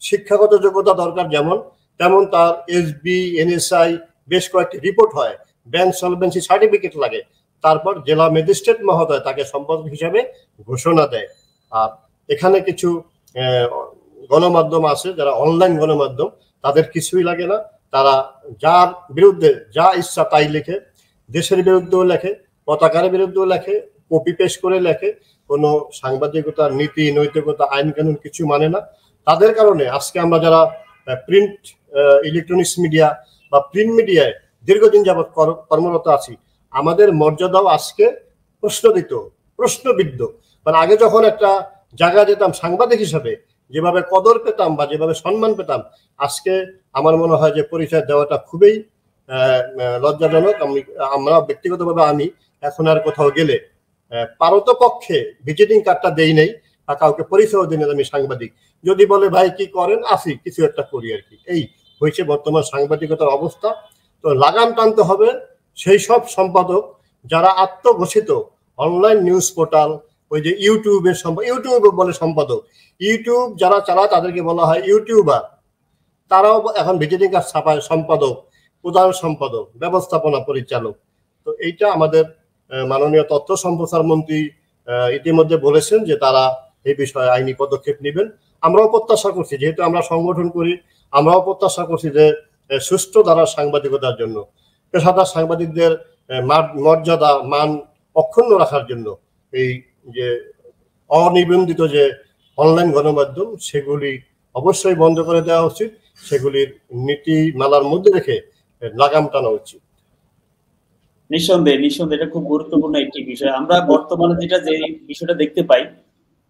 শিক্ষাগত যোগ্যতা দরকার, তেমন তার এসবি, এনএসআই বেশ কয়েকটি রিপোর্ট হয়, ব্যাংক সলভেন্সি সার্টিফিকেট লাগে, তারপর জেলা ম্যাজিস্ট্রেট মহোদয় তাকে সম্পাদক হিসাবে ঘোষণা দেয়। আর এখানে কিছু গণমাধ্যম আছে যারা অনলাইন গণমাধ্যম, তাদের কিছুই লাগে না, তারা যার বিরুদ্ধে যা ইচ্ছা তাই লেখে, দেশের বিরুদ্ধেও লেখে, পতাকার বিরুদ্ধেও লেখে, কপি পেস্ট করে লেখে, কোনো সাংবাদিকতার নীতি নৈতিকতা আইন কানুন কিছু মানে না। তাদের কারণে আজকে আমরা যারা প্রিন্ট ইলেকট্রনিক্স মিডিয়া বা প্রিন্ট মিডিয়ায় দীর্ঘদিন যাবৎ কর্মরত আছি, আমাদের মর্যাদাও আজকে প্রশ্নবিদ্ধ। মানে আগে যখন একটা জায়গায় যেতাম সাংবাদিক হিসাবে, যেভাবে কদর পেতাম বা যেভাবে সম্মান পেতাম, আজকে আমার মনে হয় যে পরিচয় দেওয়াটা খুবই লজ্জাজনক। আমরা ব্যক্তিগতভাবে আমি এখন আর কোথাও গেলে পারতপক্ষে ভিজিটিং কার্ডটা দেই নেই বা কাউকে পরিচয় দিই না আমি সাংবাদিক। যদি বলে ভাই কি করেন, আসি কিছু একটা করি আর কি। এই হয়েছে বর্তমান সাংবাদিকতার অবস্থা। তো লাগাম টানতে হবে সেই সব সম্পাদক যারা আত্মঘোষিত অনলাইন নিউজ পোর্টাল, ওই যে ইউটিউব বলে সম্পাদক, ইউটিউব যারা চালায় তাদেরকে বলা হয় ইউটিউবার, তারাও এখন ভিজিটিং কার্ড ছাপায় সম্পাদক, প্রধান সম্পাদক, ব্যবস্থাপনা পরিচালক। তো এইটা আমাদের মাননীয় তথ্য সম্প্রচার মন্ত্রী ইতিমধ্যে বলেছেন যে তারা এই বিষয়ে আইনি পদক্ষেপ নেবেন। আমরাও প্রত্যাশা করছি, যেহেতু আমরা সংগঠন করি, আমরাও প্রত্যাশা করছি যে সুষ্ঠু ধারার সাংবাদিকতার জন্য, পেশাদার সাংবাদিকদের মর্যাদা মান অক্ষুণ্ণ রাখার জন্য এই যে অনিবন্ধিত যে অনলাইন গণমাধ্যম, সেগুলি অবশ্যই বন্ধ করে দেওয়া উচিত, সেগুলির নীতিমালার মধ্যে রেখে লাগাম টানা উচিত। নিঃসন্দেহে এটা খুব গুরুত্বপূর্ণ একটি বিষয়। আমরা বর্তমানে যেটা যে বিষয়টা দেখতে পাই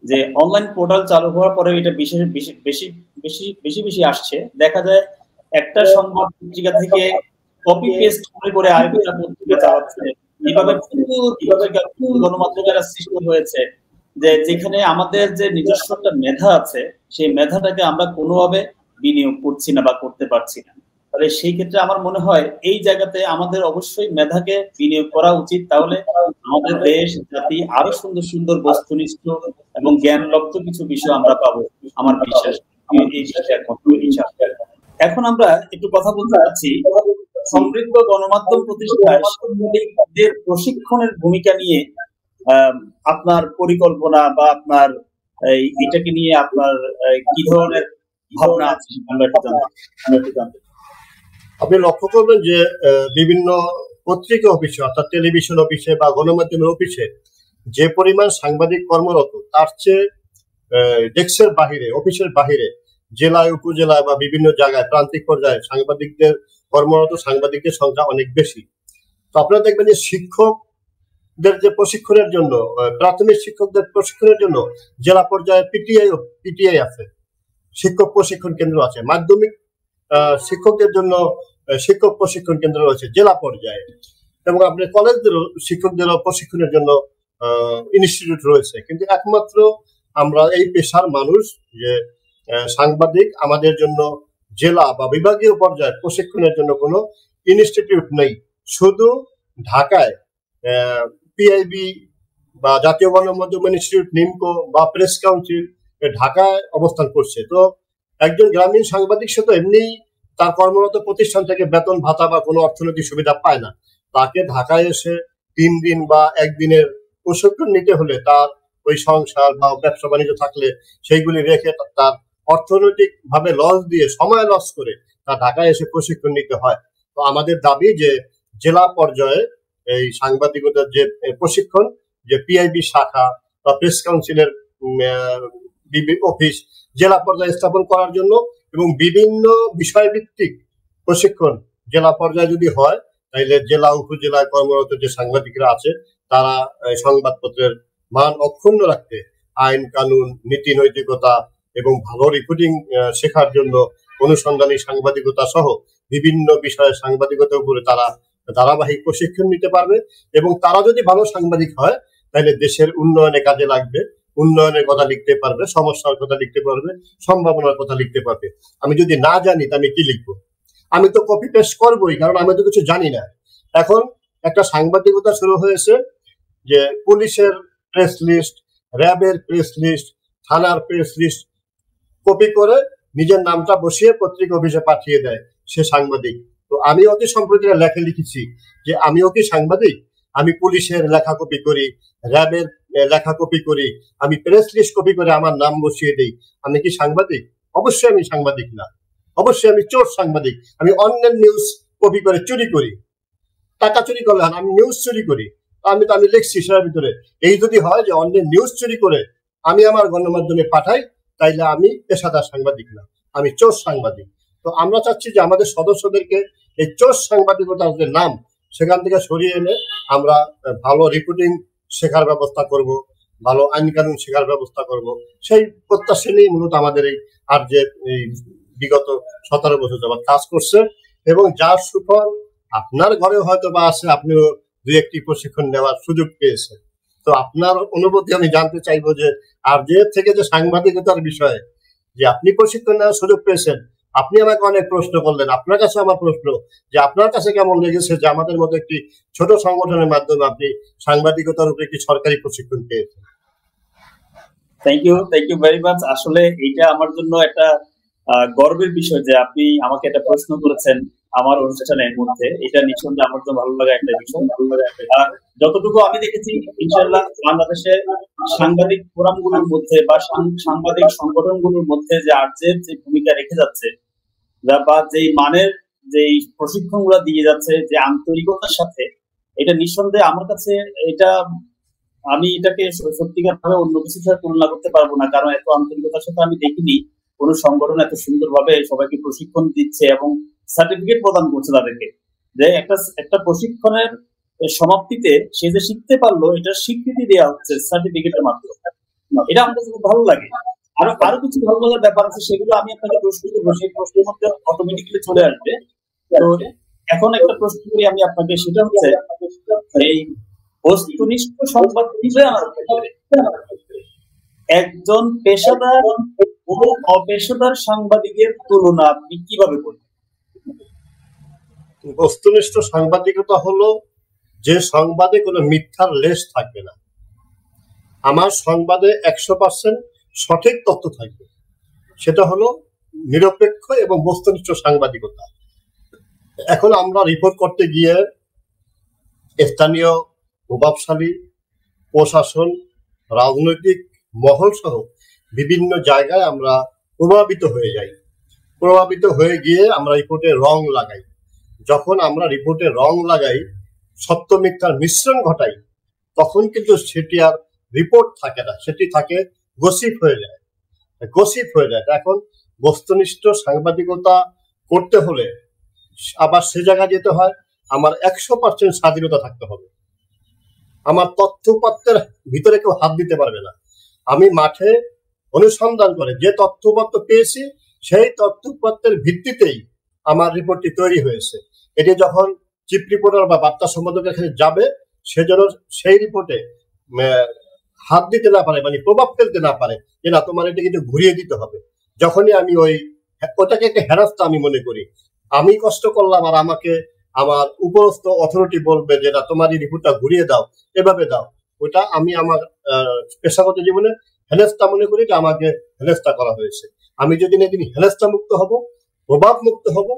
যে অনলাইন পোর্টাল চালু হওয়ার পরে এটা বেশি আসছে। দেখা যায় একটা সংবাদ পত্রিকা থেকে কপি পেস্ট করে আরেকটা পত্রিকা চালাচ্ছে। এইভাবে গণমাধ্যমের সৃষ্টি হয়েছে যে যেখানে আমাদের যে নিজস্ব একটা মেধা আছে, সেই মেধাটাকে আমরা কোনোভাবে বিনিয়োগ করছি না বা করতে পারছি না। তাহলে সেই ক্ষেত্রে আমার মনে হয় এই জায়গাতে আমাদের অবশ্যই মেধাকে বিনিয়োগ করা উচিত। তাহলে আমাদের দেশ জাতি আরো সুন্দর সুন্দর বস্তুনিষ্ঠ এবং জ্ঞানলব্ধ কিছু বিষয় আমরা পাবো, আমার বিশ্বাস। এখন আমরা একটু কথা বলতে চাচ্ছি সমৃদ্ধ গণমাধ্যম প্রতিষ্ঠায় সাংবাদিকদের প্রশিক্ষণের ভূমিকা নিয়ে আপনার পরিকল্পনা বা আপনার এটাকে নিয়ে আপনার কি ধরনের ভাবনা আছে আমরা একটু জানতে। আপনি লক্ষ্য করবেন যে বিভিন্ন পত্রিকা অফিসে, অর্থাৎ টেলিভিশন অফিসে বা গণমাধ্যমের অফিসে যে পরিমাণ সাংবাদিক কর্মরত, তার চেয়ে ডেস্কের বাহিরে, অফিসের বাহিরে, জেলায়, উপজেলায় বা বিভিন্ন জায়গায় প্রান্তিক পর্যায়ে কর্মরত সাংবাদিকদের সংখ্যা অনেক বেশি। তো আপনারা দেখবেন যে শিক্ষকদের যে প্রশিক্ষণের জন্য, প্রাথমিক শিক্ষকদের প্রশিক্ষণের জন্য জেলা পর্যায়ে পিটিআই আছে, শিক্ষক প্রশিক্ষণ কেন্দ্র আছে। মাধ্যমিক শিক্ষকদের জন্য শিক্ষক প্রশিক্ষণ কেন্দ্র রয়েছে জেলা পর্যায়ে, এবং আপনার কলেজদেরও শিক্ষকদেরও প্রশিক্ষণের জন্য ইনস্টিটিউট রয়েছে। কিন্তু একমাত্র আমরা এই পেশার মানুষ যে সাংবাদিক, আমাদের জন্য জেলা বা বিভাগীয় পর্যায়ে প্রশিক্ষণের জন্য কোনো ইনস্টিটিউট নেই। শুধু ঢাকায় পিআইবি বা জাতীয় গণমাধ্যম ইনস্টিটিউট, নিমকো বা প্রেস কাউন্সিল ঢাকায় অবস্থান করছে। তো একজন গ্রামীণ সাংবাদিক সে তো এমনি তার কর্মরত প্রতিষ্ঠান থেকে বেতন ভাতা বা কোনো অর্থনৈতিক সুবিধা পায় না, তাকে ঢাকায় এসে 3 দিন বা একদিনের প্রশিক্ষণ নিতে হলে তার ওই সংসার বা ব্যবসা বাণিজ্য থাকলে সেইগুলি রেখে তার অর্থনৈতিক ভাবে লস দিয়ে সময় লস করে তার ঢাকায় এসে প্রশিক্ষণ নিতে হয়। তো আমাদের দাবি যে জেলা পর্যায়ে এই সাংবাদিকতার যে প্রশিক্ষণ, যে পিআইবি শাখা বা প্রেস কাউন্সিলের অফিস জেলা পর্যায়ে স্থাপন করার জন্য এবং বিভিন্ন বিষয়ভিত্তিক প্রশিক্ষণ জেলা পর্যায়ে যদি হয়, তাহলে জেলা উপজেলায় কর্মরত যে সাংবাদিকরা আছে তারা সংবাদপত্রের মান অক্ষুণ্ণ রাখতে আইন কানুন নীতি নৈতিকতা এবং ভালো রিপোর্টিং শেখার জন্য অনুসন্ধানী সাংবাদিকতা সহ বিভিন্ন বিষয়ে সাংবাদিকতার উপরে তারা ধারাবাহিক প্রশিক্ষণ নিতে পারবে এবং তারা যদি ভালো সাংবাদিক হয় তাহলে দেশের উন্নয়নে কাজে লাগবে, উন্নয়নের কথা লিখতে পারবে, সমস্যার কথা লিখতে পারবে, সম্ভাবনার কথা লিখতে পারবে। আমি যদি না জানি তা আমি কি লিখবো? আমি তো কপি পেস্ট করবোই, কারণ আমি তো কিছু জানি না। এখন একটা সাংবাদিকতা শুরু হয়েছে যে পুলিশের প্রেস লিস্ট, র্যাবের প্রেস লিস্ট, থানার প্রেস লিস্ট কপি করে নিজের নামটা বসিয়ে পত্রিকা অফিসে পাঠিয়ে দেয়, সে সাংবাদিক। তো আমি অতি সম্প্রতি লেখা লিখেছি যে আমিও কি সাংবাদিক? আমি পুলিশের লেখা কপি করি, র্যাবের লেখা কপি করি, আমি প্রেস লিস্ট কপি করে আমার নাম বসিয়ে দিই, আমি কি সাংবাদিক? অবশ্যই আমি সাংবাদিক না, অবশ্যই আমি চোর সাংবাদিক। আমি অন্যের নিউজ কপি করে চুরি করি, টাকা চুরি করলে আমি নিউজ চুরি করি, আমি লিখছি সেটার ভিতরে। এই যদি হয় যে অন্যের নিউজ চুরি করে আমি আমার গণমাধ্যমে পাঠাই, তাইলে আমি পেশাদার সাংবাদিক না, আমি চোর সাংবাদিক। তো আমরা চাচ্ছি যে আমাদের সদস্যদেরকে এই চোর সাংবাদিকতার যে নাম সেখান থেকে সরিয়ে এনে আমরা ভালো রিপোর্টিং শেখার ব্যবস্থা করব, ভালো আইন কানুন শেখার ব্যবস্থা করব। সেই প্রত্যাশা নিয়ে মূলত আমাদের এই আর যে বিগত 17 বছর যাবৎ কাজ করছে এবং যার সুফল আপনার ঘরে হয়তো বা আছে, আপনিও 2-1টি প্রশিক্ষণ নেওয়ার সুযোগ পেয়েছেন। তো আপনার অনুভূতি আমি জানতে চাইবো যে আর যে থেকে যে সাংবাদিকতার বিষয়ে যে আপনি প্রশিক্ষণ নেওয়ার সুযোগ পেয়েছেন, আপনি আমাকে অনেক প্রশ্ন করলেন, আপনার কাছে আমার প্রশ্ন যে আপনার কাছে কেমন লেগেছে যে আমাদের মতো একটি ছোট সংগঠনের মাধ্যমে আপনি সাংবাদিকতার উপরে একটি সরকারি প্রশিক্ষণ পেয়েছেন। Thank you very much. আসলে এটা আমার জন্য একটা গর্বের বিষয় যে আপনি আমাকে একটা প্রশ্ন করেছেন আমার অনুষ্ঠানের মধ্যে। এটা নিঃসন্দেহে আমার জন্য ভালো লাগা একটা বিষয়। যতটুকু আমি দেখেছি ইনশাআল্লাহ বাংলাদেশে সাংবাদিক ফোরামগুলোর মধ্যে বা সাংবাদিক সংগঠনগুলোর মধ্যে যে আর্জের যে ভূমিকা রেখে যাচ্ছে বা যেই মানের যেই প্রশিক্ষণগুলো দিয়ে যাচ্ছে যে আন্তরিকতার সাথে, এটা নিঃসন্দেহে আমার কাছে এটা আমি এটাকে সত্যিকার ভাবে অন্য কিছুর সাথে তুলনা করতে পারবো না, কারণ এত আন্তরিকতার সাথে আমি দেখিনি কোন সংগঠন এত সুন্দরভাবে সবাইকে প্রশিক্ষণ দিচ্ছে এবং সার্টিফিকেট প্রদান করছে তাদেরকে, যে একটা প্রশিক্ষণের সমাপ্তিতে সে যে শিখতে পারলো এটার স্বীকৃতি দেওয়া হচ্ছে সার্টিফিকেটের মাধ্যমে। এটা আমার কাছে খুব ভালো লাগে। আরো কিছু ভালো লাগার ব্যাপার আছে, সেগুলো আমি আপনাকে প্রশ্ন করবো, সেই প্রশ্নের মধ্যে অটোমেটিক্যালি চলে আসবে। তো এখন একটা প্রশ্ন করি আমি আপনাকে, সেটা হচ্ছে এই বস্তুনিষ্ঠ সংবাদ একজন পেশাদার ও অপেশাদার সাংবাদিকের তুলনা আপনি কিভাবে করবেন? বস্তুনিষ্ঠ সাংবাদিকতা হলো যে সংবাদে কোনো মিথ্যার লেশ থাকবে না। আমার সংবাদে 100% সঠিক তথ্য থাকবে, সেটা হলো নিরপেক্ষ এবং বস্তুনিষ্ঠ সাংবাদিকতা। এখন আমরা রিপোর্ট করতে গিয়ে স্থানীয় প্রভাবশালী প্রশাসন, রাজনৈতিক মহল সহ বিভিন্ন জায়গায় আমরা প্রভাবিত হয়ে যাই। প্রভাবিত হয়ে গিয়ে আমরা রিপোর্টে রং লাগাই। যখন আমরা রিপোর্টে রং লাগাই, সত্য মিথ্যার মিশ্রণ ঘটাই, তখন কিন্তু সেটি আর রিপোর্ট থাকে না, সেটি থাকে গসিপ হয়ে যায়। এখন বস্তুনিষ্ঠ সাংবাদিকতা করতে হলে আবার সে জায়গায় যেতে হয়, আমার 100% স্বাধীনতা থাকতে হবে। আমার তথ্যপত্রের ভিতরে কেউ হাত দিতে পারবে না। আমি মাঠে অনুসন্ধান করে যে তথ্যপত্র পেয়েছি সেই তথ্যপত্রের ভিত্তিতেই আমার রিপোর্টটি তৈরি হয়েছে। এটি যখন চিফ রিপোর্টার বা বার্তা সম্পাদকের কাছে যাবে, সেজন্য সেই রিপোর্টে হাত দিতে না পারে, মানে প্রভাব ফেলতে না পারে যে না তোমার এটা কিন্তু ঘুরিয়ে দিতে হবে। যখনই আমি ওটাকে একটা হেনস্থা আমি মনে করি, আমি কষ্ট করলাম আর আমাকে আমার উপরস্থ অথরিটি বলবে যে না তোমার এই রিপোর্টটা ঘুরিয়ে দাও, এভাবে দাও, ওটা আমি আমার পেশাগত জীবনে হেনস্থা মনে করি যে আমাকে হেনস্থা করা হয়েছে। আমি যদি এদিন হেনস্থা মুক্ত হব, প্রভাব মুক্ত হব,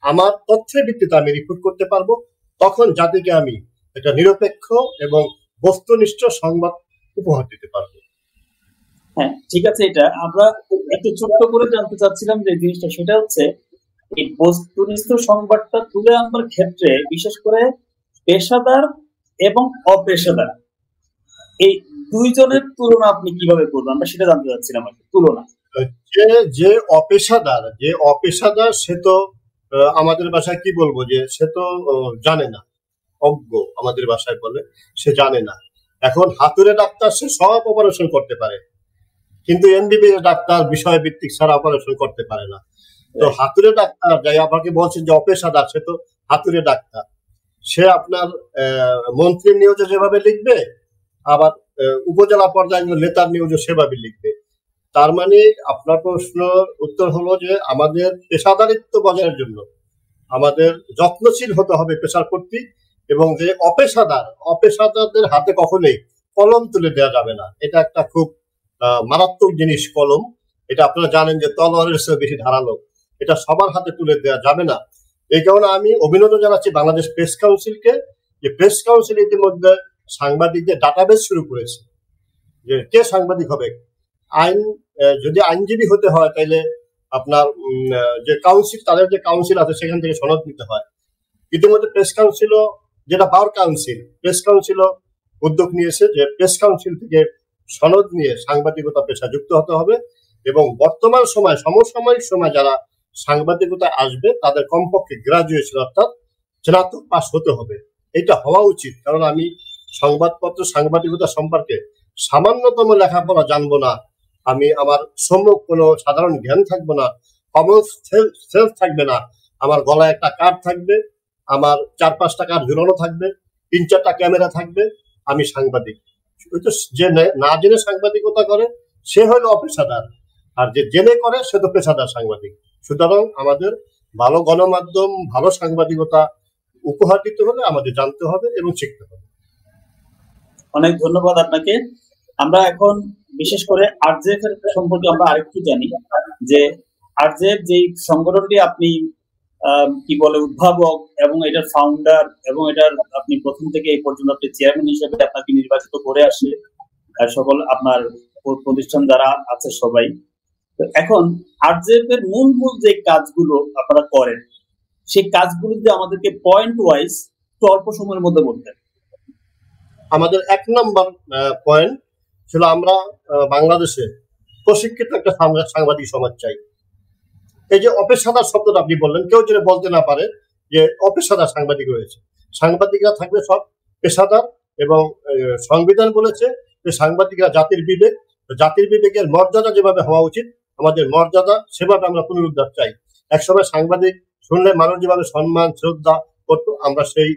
আমার তথ্যের ভিত্তিতে আমি রিপোর্ট করতে পারবো, তখন জাতিকে আমি একটা নিরপেক্ষ এবং বস্তুনিষ্ঠ সংবাদ উপহার দিতে পারবো। হ্যাঁ, ঠিক আছে। এটা আমরা একটু ছোট্ট করে জানতে চাচ্ছিলাম যে জিনিসটা, সেটা হচ্ছে এই বস্তুনিষ্ঠ সংবাদটা তুলে আনবার ক্ষেত্রে বিশেষ করে পেশাদার এবং অপেশাদার এই দুইজনের তুলনা আপনি কিভাবে করবেন, আমরা সেটা জানতে চাচ্ছিলাম আর কি, তুলনা। যে অপেশাদার সে তো আমাদের ভাষায় কি বলবো, যে সে তো জানে না, অজ্ঞ আমাদের ভাষায় বলে, সে জানে না। এখন হাতুড়ে ডাক্তার সে সব অপারেশন করতে পারে, কিন্তু এমবিবিএস ডাক্তার বিষয় ভিত্তিক ছাড়া অপারেশন করতে পারে না। তো হাতুড়ে ডাক্তার যাই আপনাকে বলছেন যে অপেশাদার, সে তো হাতুড়ে ডাক্তার, সে আপনার মন্ত্রীর নিউজে যেভাবে লিখবে, আবার উপজেলা পর্যায়ে নেতার নিউজে সেভাবে লিখবে। তার মানে আপনার প্রশ্নের উত্তর হলো যে আমাদের পেশাদারিত্ব বজায়ের জন্য আমাদের যত্নশীল হতে হবে পেশার প্রতি, এবং যে অপেশাদারদের হাতে কখনোই কলম তুলে দেওয়া যাবে না। এটা একটা খুব মারাত্মক জিনিস কলম, এটা আপনারা জানেন যে তলোয়ারের চেয়ে বেশি ধারালো, এটা সবার হাতে তুলে দেওয়া যাবে না। এই কারণে আমি অভিনন্দন জানাচ্ছি বাংলাদেশ প্রেস কাউন্সিলকে, যে প্রেস কাউন্সিল ইতিমধ্যে সাংবাদিকদের ডাটাবেস শুরু করেছে, যে কে সাংবাদিক হবে। যদি আইনজীবী হতে হয় তাহলে আপনার যে কাউন্সিল, তাদের যে কাউন্সিল আছে সেখান থেকে সনদ নিতে হয়। ইতিমধ্যে প্রেস কাউন্সিলও, যেটা বার কাউন্সিল, প্রেস কাউন্সিলও উদ্যোগ নিয়েছে যে প্রেস কাউন্সিল থেকে সনদ নিয়ে সাংবাদিকতা পেশা যুক্ত হতে হবে, এবং বর্তমান সময় সমসাময়িক সময় যারা সাংবাদিকতা আসবে তাদের কমপক্ষে গ্রাজুয়েশন অর্থাৎ স্নাতক পাস হতে হবে। এটা হওয়া উচিত, কারণ আমি সংবাদপত্র সাংবাদিকতা সম্পর্কে সামান্যতম লেখাপড়া জানবো না, আমি আমার সম্মুখ কোনো সাধারণ জ্ঞান থাকবে না, কমন সেন্স থাকবে না, আমার গলায় একটা কার্ড থাকবে, আমার 4-5টা কার্ড ঝুলানো থাকবে, 3-4টা ক্যামেরা থাকবে, আমি সাংবাদিক। যে না জেনে সাংবাদিকতা করে সে হলো অপেশাদার, আর যে জেনে করে সে তো পেশাদার সাংবাদিক। সুতরাং আমাদের ভালো গণমাধ্যম, ভালো সাংবাদিকতা উপহার দিতে হলে আমাদের জানতে হবে এবং শিখতে হবে। অনেক ধন্যবাদ আপনাকে। আমরা এখন বিশেষ করে আরজেএফ এর সম্পর্কে আমরা আরেকটু জানি, যে আরজেএফ যে সংগঠনটি আপনি কি বলে উদ্ভাবক এবং এটার ফাউন্ডার, এবং এটার আপনি প্রথম থেকে এই পর্যন্ত আপনি চেয়ারম্যান হিসেবে আপনাকে নির্বাচিত করে আসে সকল আপনার প্রতিষ্ঠান যারা আছে সবাই। তো এখন আরজেএফ এর মূল যে কাজগুলো আপনারা করেন, সেই কাজগুলো যদি আমাদেরকে পয়েন্ট ওয়াইজ একটু অল্প সময়ের মধ্যে বলতেন। আমাদের 1 নম্বর পয়েন্ট ছিল আমরা বাংলাদেশে প্রশিক্ষিত একটা সাংবাদিক সমাজ চাই। এই যে অপেশাদার শব্দটা আপনি বললেন, কেউ যেন বলতে না পারে যে অপেশাদার সাংবাদিক রয়েছে। সাংবাদিকরা থাকবে সব পেশাদার, এবং সংবিধান বলেছে যে সাংবাদিকরা জাতির বিবেক, জাতির বিবেকের মর্যাদা যেভাবে হওয়া উচিত আমাদের মর্যাদা সেভাবে আমরা পুনরুদ্ধার চাই। একসময় সাংবাদিক শুনলে মানুষ যেভাবে সম্মান শ্রদ্ধা করতো, আমরা সেই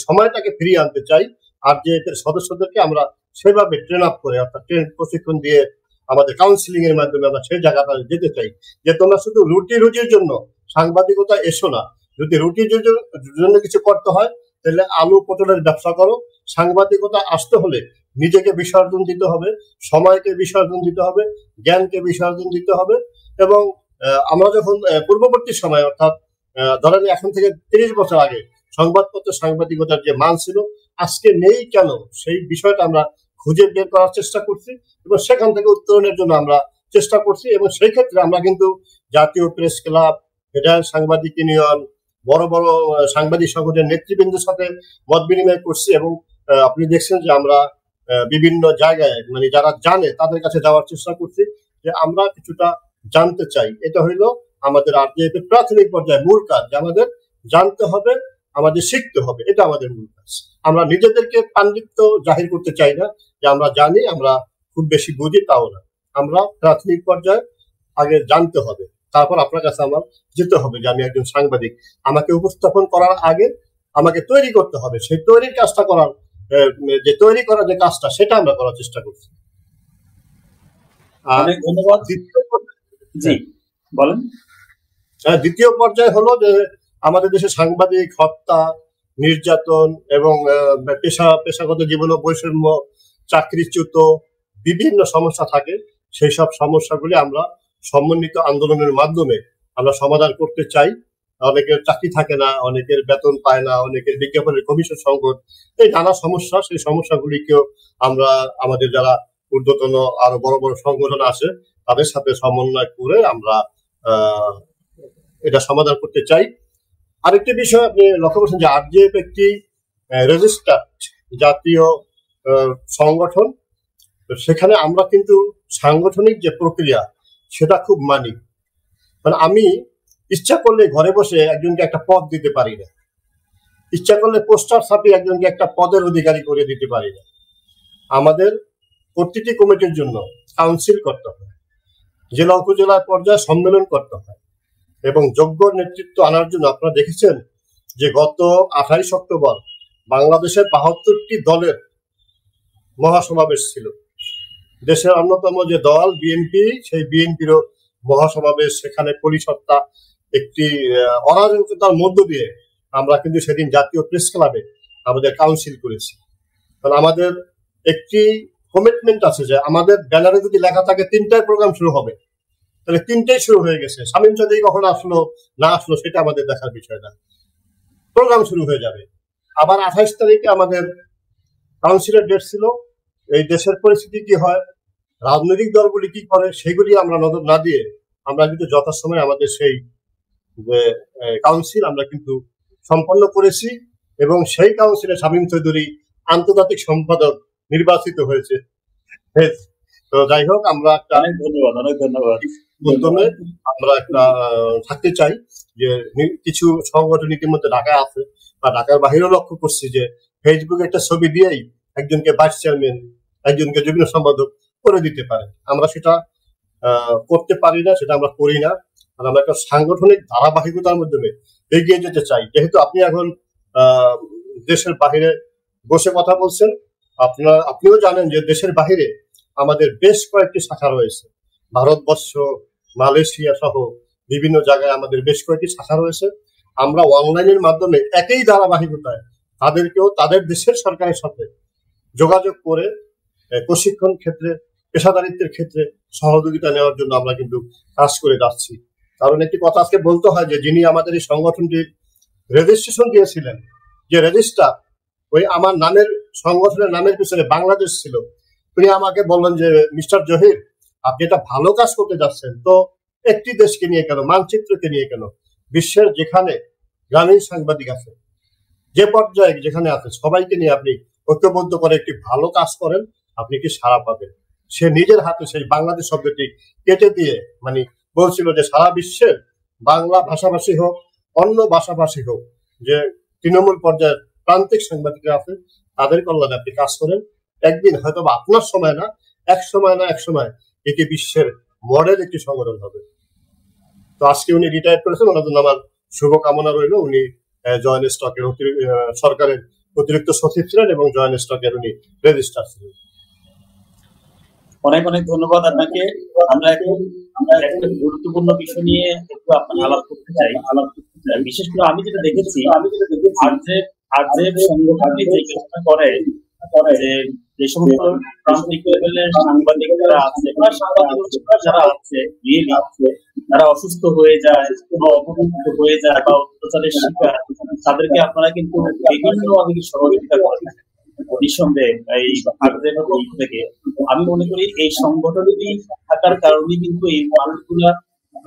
সময়টাকে ফিরিয়ে আনতে চাই। আর যে এদের সদস্যদেরকে আমরা সেভাবে ট্রেন আপ করে, অর্থাৎ ট্রেন প্রশিক্ষণ দিয়ে আমাদের কাউন্সিলিং এর মাধ্যমে আমরা সেই জায়গাটা যেতে চাই, যে তোমরা শুধু রুটি রুজির জন্য সাংবাদিকতা এসো না। যদি রুটির জন্য কিছু করতে হয় তাহলে আলু পটলের ব্যবসা করো। সাংবাদিকতা আসতে হলে নিজেকে বিসর্জন দিতে হবে, সময়কে বিসর্জন দিতে হবে, জ্ঞানকে বিসর্জন দিতে হবে। এবং আমরা যখন পূর্ববর্তী সময়, অর্থাৎ ধরেন এখন থেকে 30 বছর আগে সংবাদপত্র সাংবাদিকতার যে মান ছিল আজকে নেই কেন, সেই বিষয়টা আমরা খুঁজে বের করার চেষ্টা করছি এবং সেখান থেকে উত্তরণের জন্য আমরা চেষ্টা করছি। এবং সেই ক্ষেত্রে আমরা কিন্তু জাতীয় প্রেস ক্লাব, ফেডারেল সাংবাদিক ইউনিয়ন, বড় বড় সাংবাদিক সংগঠনের নেতৃবৃন্দের সাথে মত বিনিময় করছি। এবং আপনি দেখছেন যে আমরা বিভিন্ন জায়গায়, মানে যারা জানে তাদের কাছে যাওয়ার চেষ্টা করছি, যে আমরা কিছুটা জানতে চাই। এটা হইলো আমাদের আরজেএফ এর প্রাথমিক পর্যায়ে মূল কাজ, যে আমাদের জানতে হবে, আমাদের শিখতে হবে, এটা আমাদের মূল কাজ। আমরা নিজেদেরকে পাণ্ডিত্য জাহির করতে চাই না যে আমরা জানি, আমরা খুব বেশি বুঝি, তাও না। আমরা প্রাথমিক পর্যায়ে আগে জানতে হবে, তারপর আপনার কাছে আমার যেতে হবে যে আমি একজন সাংবাদিক। আমাকে উপস্থাপন করার আগে আমাকে তৈরি করতে হবে, সেই তৈরির কাজটা করার, যে তৈরি করার যে কাজটা সেটা আমরা করার চেষ্টা করছি। দ্বিতীয় পর্যায়ে হলো যে আমাদের দেশে সাংবাদিক হত্যা, নির্যাতন এবং পেশাগত জীবনে বৈষম্য, চাকরিচ্যুত বিভিন্ন সমস্যা থাকে। সেই সব সমস্যাগুলি আমরা সমন্বিত আন্দোলনের মাধ্যমে আমরা সমাধান করতে চাই। অনেকের চাকরি থাকে না, অনেকের বেতন পায় না, অনেকের বিজ্ঞাপনের কমিশন সংকট, এই নানা সমস্যা। সেই সমস্যাগুলিকেও আমরা আমাদের যারা ঊর্ধ্বতন আরো বড় বড় সংগঠন আছে তাদের সাথে সমন্বয় করে আমরা এটা সমাধান করতে চাই। আরেকটি বিষয় আপনি লক্ষ্য করছেন যে আরজেএফ একটি রেজিস্টার্ড জাতীয় সংগঠন, সেখানে আমরা কিন্তু সাংগঠনিক যে প্রক্রিয়া সেটা খুব মানি। মানে আমি ইচ্ছা করলে ঘরে বসে একজনকে একটা পদ দিতে পারি না, ইচ্ছা করলে পোস্টার ছাপিয়ে একজনকে একটা পদের অধিকারী করে দিতে পারি না। আমাদের প্রতিটি কমিটির জন্য কাউন্সিল করতে হয়, জেলা উপজেলা পর্যায়ে সম্মেলন করতে হয় এবং যোগ্য নেতৃত্ব আনার জন্য আপনারা দেখেছেন যে গত 28 অক্টোবর বাংলাদেশের 72টি দলের মহাসমাবেশ ছিল। দেশের অন্যতম যে দল বিএনপি, সেই বিএনপিরও মহাসমাবেশ, সেখানে পরিসত্তা একটি অরাজকতার মধ্য দিয়ে আমরা কিন্তু সেদিন জাতীয় প্রেস ক্লাবে আমাদের কাউন্সিল করেছি। কারণ আমাদের একটি কমিটমেন্ট আছে যে আমাদের ব্যানারে যদি লেখা থাকে 3টায় প্রোগ্রাম শুরু হবে, তাহলে 3টাই শুরু হয়ে গেছে। শামীম চৌধুরী কখন আসলো না আসলো সেটা আমাদের দেখার বিষয় না, প্রোগ্রাম শুরু হয়ে যাবে। আবার 28 তারিখে আমাদের কাউন্সিলের ডেট ছিল। এই দেশের পরিস্থিতি কি হয়, রাজনৈতিক দলগুলি কি করে, সেগুলি আমরা নজর না দিয়ে আমরা কিন্তু যথাসময়ে আমাদের সেই কাউন্সিল আমরা কিন্তু সম্পন্ন করেছি এবং সেই কাউন্সিলে শামীম চৌধুরী আন্তর্জাতিক সম্পাদক নির্বাচিত হয়েছে। তো যাই হোক, আমরা একটা অনেক ধন্যবাদ মাধ্যমে আমরা একটা থাকতে চাই যে কিছু সংগঠন ইতিমধ্যে ঢাকায় আছে বা ঢাকার বাহিরেও লক্ষ্য করছি যে ফেসবুকে একটা ছবি দিয়েই একজনকে ভাইস চেয়ারম্যান, একজনকে যুগ্ম সম্পাদক করে দিতে পারে। আমরা সেটা করতে পারি না, সেটা আমরা করি না। আর আমরা একটা সাংগঠনিক ধারাবাহিকতার মাধ্যমে এগিয়ে যেতে চাই। যেহেতু আপনি এখন দেশের বাহিরে বসে কথা বলছেন, আপনিও জানেন যে দেশের বাহিরে আমাদের বেশ কয়েকটি শাখা রয়েছে। ভারতবর্ষ, মালয়েশিয়া সহ বিভিন্ন জায়গায় আমাদের বেশ কয়েকটি শাখা রয়েছে। আমরা অনলাইনের মাধ্যমে একই ধারাবাহিকতায় তাদেরকেও তাদের দেশের সরকারের সাথে যোগাযোগ করে প্রশিক্ষণ ক্ষেত্রে, পেশাদারিত্বের ক্ষেত্রে সহযোগিতা নেওয়ার জন্য আমরা কিন্তু কাজ করে যাচ্ছি। কারণ একটি কথা আজকে বলতে হয় যে যিনি আমাদের এই সংগঠনটির রেজিস্ট্রেশন দিয়েছিলেন, যে রেজিস্ট্রার, ওই আমার নামের সংগঠনের নামের পিছনে বাংলাদেশ ছিল, উনি আমাকে বললেন যে মিস্টার জহির, আপনি এটা ভালো কাজ করতে যাচ্ছেন, তো একটি দেশকে নিয়ে কেন, মানচিত্রকে নিয়ে কেন, বিশ্বের যেখানে গ্রামীণ সাংবাদিক আছে, যে পর্যায়ে যেখানে আছে, সবাইকে নিয়ে আপনি ঐক্যবদ্ধ করে একটি ভালো কাজ করেন, আপনি কি সাড়া পাবেন। সে নিজের হাতে সেই বাংলাদেশ শব্দটি কেটে দিয়ে মানে বলছিল যে সারা বিশ্বের বাংলা ভাষাভাষী হোক, অন্য ভাষাভাষী হোক, যে তৃণমূল পর্যায়ের প্রান্তিক সাংবাদিকরা আছেন, তাদের কল্যাণে আপনি কাজ করেন। একদিন হয়তো বা আপনার সময় না, এক সময় এটি বিশ্বের মডেল একটি সংগঠন হবে। তো আজকে উনি রিটায়ার করেছেন, ওনার জন্য আমার শুভকামনা রইল। উনি জয়েন্ট স্টকের সরকারের অতিরিক্ত সচিব ছিলেন এবং জয়েন্ট স্টকের উনি রেজিস্ট্রার ছিলেন। অনেক ধন্যবাদ আপনাকে। আমরা এখন একটা গুরুত্বপূর্ণ বিষয় নিয়ে একটু আপনার আলাপ করতে চাই। বিশেষ করে আমি যেটা দেখেছি, আরজেএফ সংগঠনটি যে চেষ্টা করে যে সমস্ত প্রান্তিক লেভেলের সাংবাদিকরা আছে বা সাংবাদিকরা যারা আছে তারা অসুস্থ হয়ে যায় বা অপমুক্ত হয়ে যায় বা অত্যাচারের শিকার, তাদেরকে আপনারা কিন্তু বিভিন্ন সহযোগিতা করে থাকেন। নিঃসন্দেহে এই আরজেএফের পক্ষ থেকে আমি মনে করি এই সংগঠনটি থাকার কারণে কিন্তু এই মানুষগুলা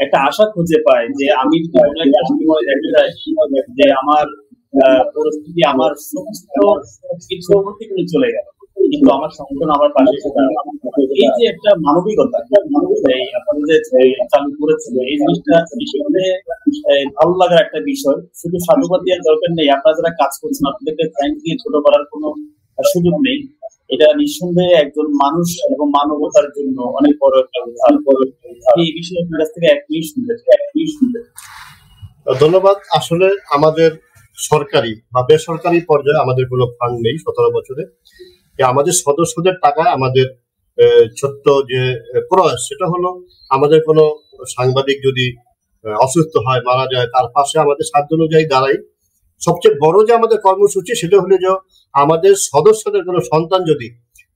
একটা আশা খুঁজে পায় যে আমি যদি কোনো একটা সময় দেখা যায় যে আমার পরিস্থিতি, আমার সমস্ত কিছু করে চলে গেল, কিন্তু আমার সংগঠন আমার পাশে এসে দাঁড়ালো। এই যে একটা মানবিকতা আপনাদের চালু করেছিল, এই জিনিসটা নিঃসন্দেহে ভালো লাগার একটা বিষয়। শুধু সাধুবাদ দেওয়ার দরকার নেই, আপনারা যারা কাজ করছেন আপনাদেরকে থ্যাংক দিয়ে ছোট করার কোনো সুযোগ নেই। এটা নিঃসন্দেহে একজন মানুষ এবং মানবতার জন্য অনেক বড় একটা উদ্ধার। এই বিষয়ে আপনার কাছ থেকে একই শুনতে। ধন্যবাদ। আসলে আমাদের সরকারি বা বেসরকারি পর্যায়ে আমাদের কোনো ফান্ড নেই 17 বছরে। আমাদের সদস্যদের টাকায় আমাদের ছোট্ট যে প্রয়াস, সেটা হলো আমাদের কোনো সাংবাদিক যদি অসুস্থ হয়, মারা যায়, তার পাশে আমাদের সাধ্য অনুযায়ী দাঁড়াই। সবচেয়ে বড় যে আমাদের কর্মসূচি সেটা হলো যে আমাদের সদস্যদের কোনো সন্তান যদি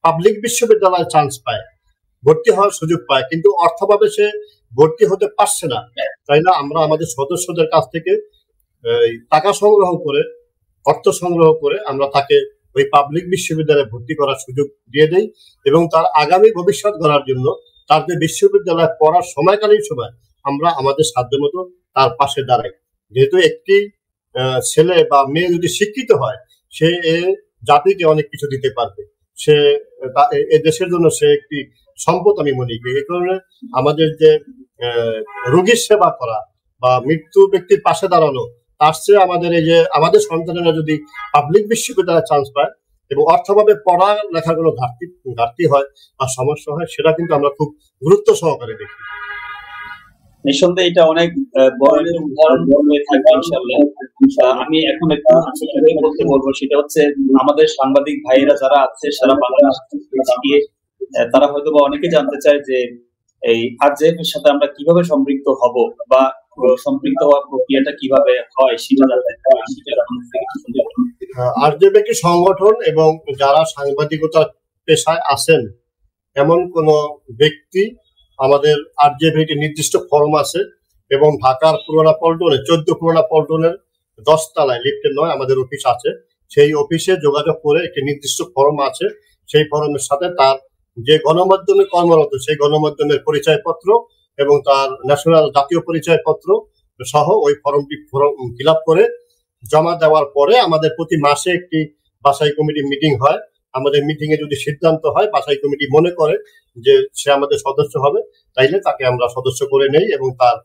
পাবলিক বিশ্ববিদ্যালয়ে চান্স পায়, ভর্তি হওয়ার সুযোগ পায়, কিন্তু অর্থাভাবে সে ভর্তি হতে পারছে না, তাইলে আমরা আমাদের সদস্যদের কাছ থেকে টাকা সংগ্রহ করে, অর্থ সংগ্রহ করে আমরা তাকে ওই পাবলিক বিশ্ববিদ্যালয়ে ভর্তি করার সুযোগ দিয়ে দেই এবং তার আগামী ভবিষ্যৎ গড়ার জন্য তার যে বিশ্ববিদ্যালয়ে পড়ার সময়কালীন সময় আমরা আমাদের সাধ্যমতো তার পাশে দাঁড়াই। যেহেতু একটি ছেলে বা মেয়ে যদি শিক্ষিত হয়, সে জাতিকে অনেক কিছু দিতে পারবে, সে এ দেশের জন্য সে একটি সম্পদ আমি মনে করি। এই কারণে আমাদের যে রোগীর সেবা করা বা মৃত্যু ব্যক্তির পাশে দাঁড়ানো, তার চেয়ে আমাদের এই যে আমাদের সন্তানেরা যদি পাবলিক বিশ্ববিদ্যালয়ে চান্স পায় এবং অর্থভাবে পড়া লেখার কোনো ঘাটতি হয় বা সমস্যা হয়, সেটা কিন্তু আমরা খুব গুরুত্ব সহকারে দেখি। নিঃসন্দেহে এটা অনেক বড় একটা উদাহরণ হয়ে থাকবে ইনশাআল্লাহ। আমি এখন একটু বলতে বলবো, সেটা হচ্ছে আমাদের সাংবাদিক ভাইয়েরা যারা আছে সারা বাংলাদেশ থেকে, তারা হয়তো বা অনেকে জানতে চায় যে এই আরজেএফ এর সাথে আমরা কিভাবে সম্পৃক্ত হব বা সম্পৃক্ত হওয়ার প্রক্রিয়াটা কিভাবে হয় সেটা জানতে চাই। আরজেএফ একটি সংগঠন এবং যারা সাংবাদিকতার পেশায় আছেন এমন কোন ব্যক্তি, আমাদের আরজেএফ একটি নির্দিষ্ট ফরম আছে এবং ঢাকার পুরোনা পল্টনে 14 পুরোনা পল্টনের 10 তলায় লিফটে 9 আমাদের অফিস আছে। সেই অফিসে যোগাযোগ করে একটি নির্দিষ্ট ফরম আছে, সেই ফরমের সাথে তার যে গণমাধ্যমে কর্মরত সেই গণমাধ্যমের পরিচয়পত্র এবং তার ন্যাশনাল জাতীয় পরিচয়পত্র সহ ওই ফর্মটি ফিল আপ করে জমা দেওয়ার পরে আমাদের প্রতি মাসে একটি বাছাই কমিটি মিটিং হয়। আমাদের মিটিং এ যদি সিদ্ধান্ত হয়, বাছাই কমিটি মনে করে যে সে আমাদের সদস্য হবে, তাইলে তাকে আমরা সদস্য করে নেই এবং তার